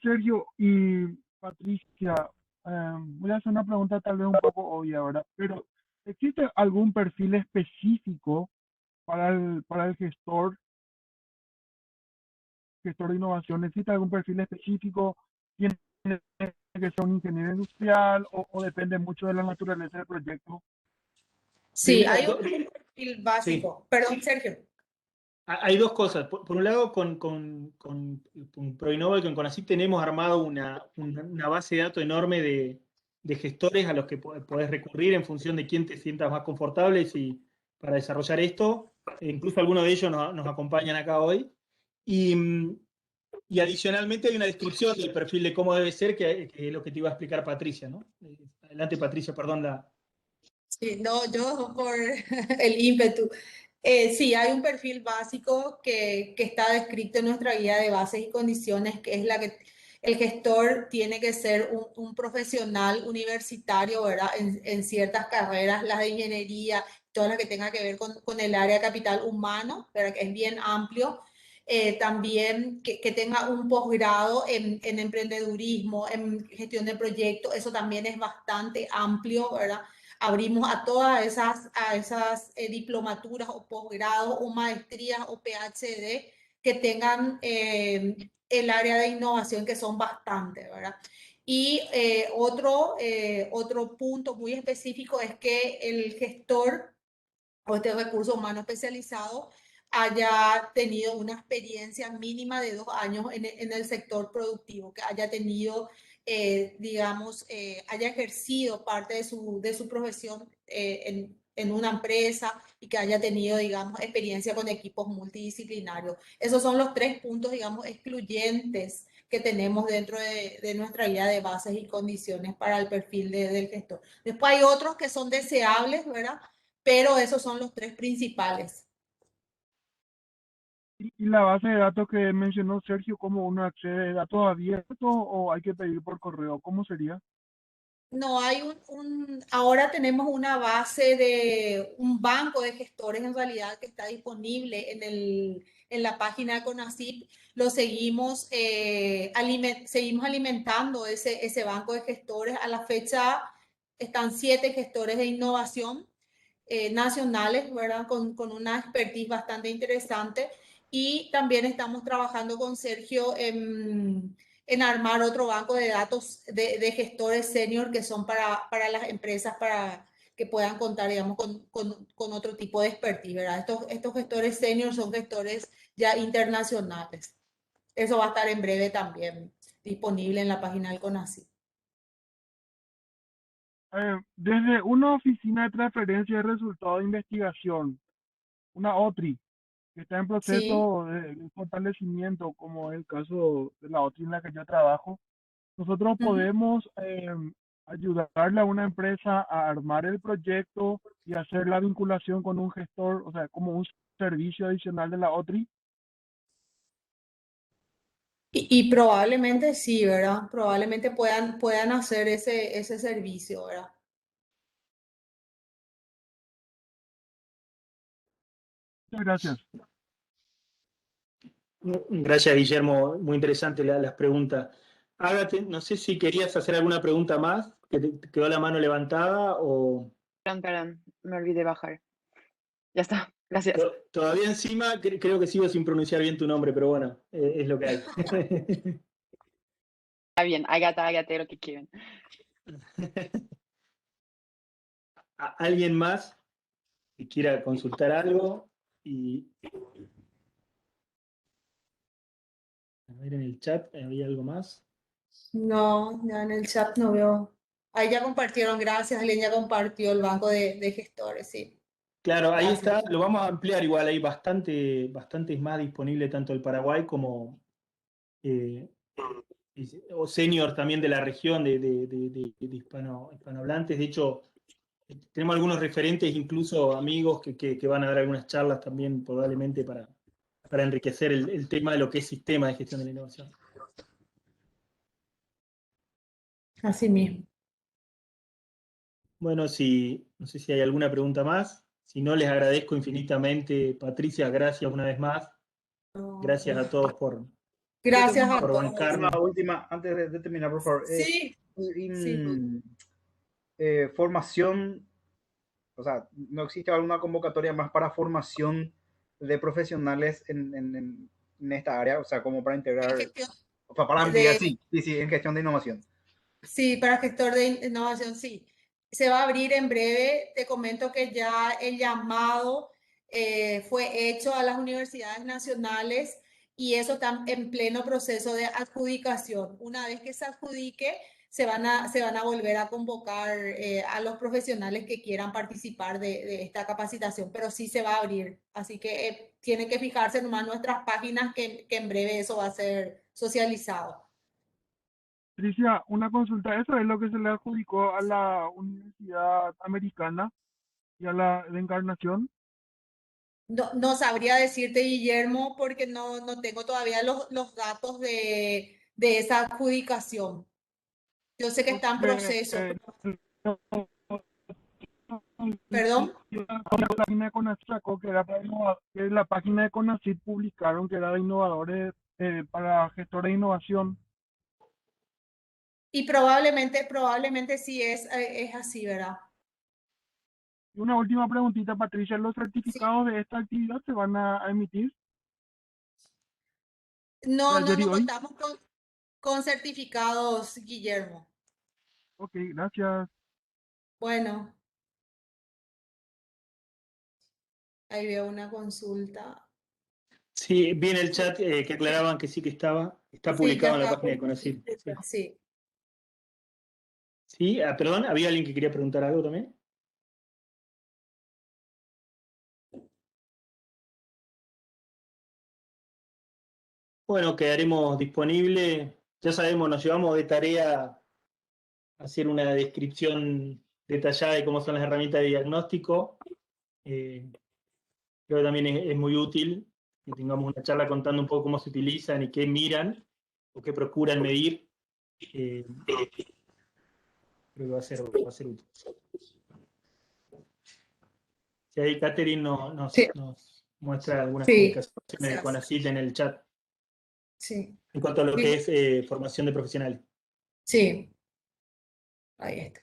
Sergio y Patricia, voy a hacer una pregunta tal vez un poco obvia, ¿verdad? Pero ¿existe algún perfil específico para el gestor de innovación? ¿Existe algún perfil específico? ¿Tiene que ser un ingeniero industrial o depende mucho de la naturaleza del proyecto? Sí, Primero, hay un perfil sí. básico. Perdón, Sergio. Hay dos cosas. Por un lado, con ProInnova y con CONACYT tenemos armado una base de datos enorme de gestores a los que podés recurrir en función de quién te sientas más confortable para desarrollar esto. Incluso algunos de ellos nos acompañan acá hoy. Y, y adicionalmente hay una descripción del perfil de cómo debe ser, que es lo que te iba a explicar Patricia, ¿no? Adelante, Patricia, perdón la... Sí, no, yo por el ímpetu. Sí, hay un perfil básico que está descrito en nuestra guía de bases y condiciones, que es la que el gestor tiene que ser un profesional universitario, ¿verdad? En ciertas carreras, las de ingeniería, todas las que tengan que ver con el área de capital humano, ¿verdad? Que es bien amplio. También que tenga un posgrado en emprendedurismo, en gestión de proyectos, eso también es bastante amplio, ¿verdad? Abrimos a todas esas diplomaturas o posgrados o maestrías o PhD que tengan el área de innovación, que son bastantes, ¿verdad? Y otro punto muy específico es que el gestor o este recurso humano especializado haya tenido una experiencia mínima de 2 años en el sector productivo, que haya tenido, digamos, haya ejercido parte de su profesión en una empresa y que haya tenido, digamos, experiencia con equipos multidisciplinarios. Esos son los 3 puntos, digamos, excluyentes que tenemos dentro de nuestra guía de bases y condiciones para el perfil del gestor. Después hay otros que son deseables, ¿verdad? Pero esos son los 3 principales. Y la base de datos que mencionó Sergio, ¿cómo uno accede? ¿Datos abiertos o hay que pedir por correo? ¿Cómo sería? No, hay ahora tenemos una base de un banco de gestores en realidad que está disponible en la página de CONACYT. Lo seguimos alimentando ese banco de gestores. A la fecha están 7 gestores de innovación nacionales, ¿verdad? Con una expertise bastante interesante. Y también estamos trabajando con Sergio en armar otro banco de datos de gestores senior que son para las empresas, para que puedan contar, digamos, con otro tipo de expertise, ¿verdad? Estos gestores senior son gestores ya internacionales. Eso va a estar en breve también disponible en la página del CONACYT. Desde una oficina de transferencia de resultados de investigación, una OTRI, que está en Sí. proceso de fortalecimiento, como es el caso de la OTRI en la que yo trabajo, nosotros Ujú. podemos ayudarle a una empresa a armar el proyecto y hacer la vinculación con un gestor, o sea, como un servicio adicional de la OTRI. Y probablemente sí, ¿verdad? Probablemente puedan hacer ese servicio, ¿verdad? Muchas gracias. Gracias, Guillermo. Muy interesante las preguntas. Ágate, no sé si querías hacer alguna pregunta más, que te quedó la mano levantada o Perdón, me olvidé bajar. Ya está, gracias. todavía encima creo que sigo sin pronunciar bien tu nombre, pero bueno, es lo que hay. Está bien, hágate lo que quieran. ¿Alguien más que quiera consultar algo? Y a ver en el chat, ¿había algo más? No, ya en el chat no veo. Ahí ya compartieron, gracias, Alguien ya compartió el banco de gestores, sí. Claro, ahí Gracias. está, lo vamos a ampliar igual, hay bastantes más disponibles tanto el Paraguay como eh, o senior también de la región de hispanohablantes. De hecho, tenemos algunos referentes, incluso amigos que van a dar algunas charlas también probablemente para enriquecer el tema de lo que es sistema de gestión de la innovación. Así mismo. Bueno, no sé si hay alguna pregunta más. Si no, les agradezco infinitamente. Patricia, gracias una vez más. Gracias a todos Gracias a por todos. bancarnos. Una última, antes de terminar, por favor. Sí, sí. Formación, o sea, ¿no existe alguna convocatoria más para formación de profesionales en esta área? O sea, como para integrar, Gestión o sea, para ampliar, sí, en gestión de innovación. Sí, para gestor de innovación, sí. Se va a abrir en breve. Te comento que ya el llamado fue hecho a las universidades nacionales y eso está en pleno proceso de adjudicación. Una vez que se adjudique, se van a volver a convocar a los profesionales que quieran participar de esta capacitación, pero sí se va a abrir. Así que tienen que fijarse nomás en nuestras páginas que en breve eso va a ser socializado. Patricia, una consulta, ¿eso es lo que se le adjudicó a la Universidad Americana y a la de Encarnación? No sabría decirte, Guillermo, porque no tengo todavía los datos de esa adjudicación. Yo sé que está en Porque, proceso. no, ¿Perdón? la página de CONACYT sacó que era que la página de CONACYT publicaron que era de innovadores para gestores de innovación. Y probablemente sí es así, ¿verdad? Y una última preguntita, Patricia, ¿los Sí. certificados de esta actividad se van a emitir No, ayer y no hoy? contamos con certificados, Guillermo. Ok, gracias. Bueno, ahí veo una consulta. Sí, vi en el chat que aclaraban que sí que está Sí, publicado ya en la está. página de CONACYT. Sí. Sí. Sí, perdón, ¿había alguien que quería preguntar algo también? Bueno, quedaremos disponibles. Ya sabemos, nos llevamos de tarea hacer una descripción detallada de cómo son las herramientas de diagnóstico. Creo que también es muy útil que tengamos una charla contando un poco cómo se utilizan y qué miran o qué procuran medir. Creo que va a ser útil. Si ahí Catherine Sí, nos muestra algunas sí. publicaciones de CONACYT en el chat Sí. en cuanto a lo que es formación de profesionales. Sí. Ahí está.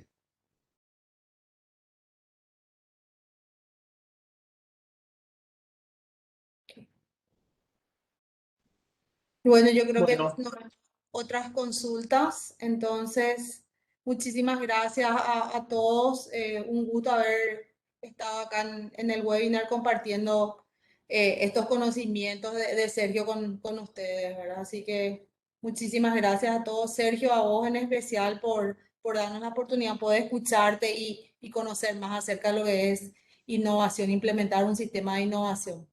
Bueno, yo creo que Bueno, no hay otras consultas, entonces muchísimas gracias a todos. Un gusto haber estado acá en el webinar compartiendo estos conocimientos de Sergio con ustedes, ¿verdad? Así que muchísimas gracias a todos. Sergio, a vos en especial por darnos la oportunidad de poder escucharte y conocer más acerca de lo que es innovación, implementar un sistema de innovación.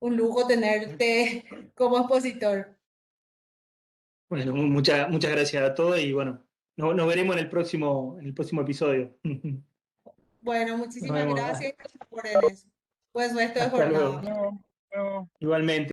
Un lujo tenerte como expositor. bueno, muchas gracias a todos y bueno, nos veremos en el próximo episodio. Bueno, Nos muchísimas vemos. gracias por eso. Pues resto de Hasta jornada. luego. Luego, luego. Igualmente.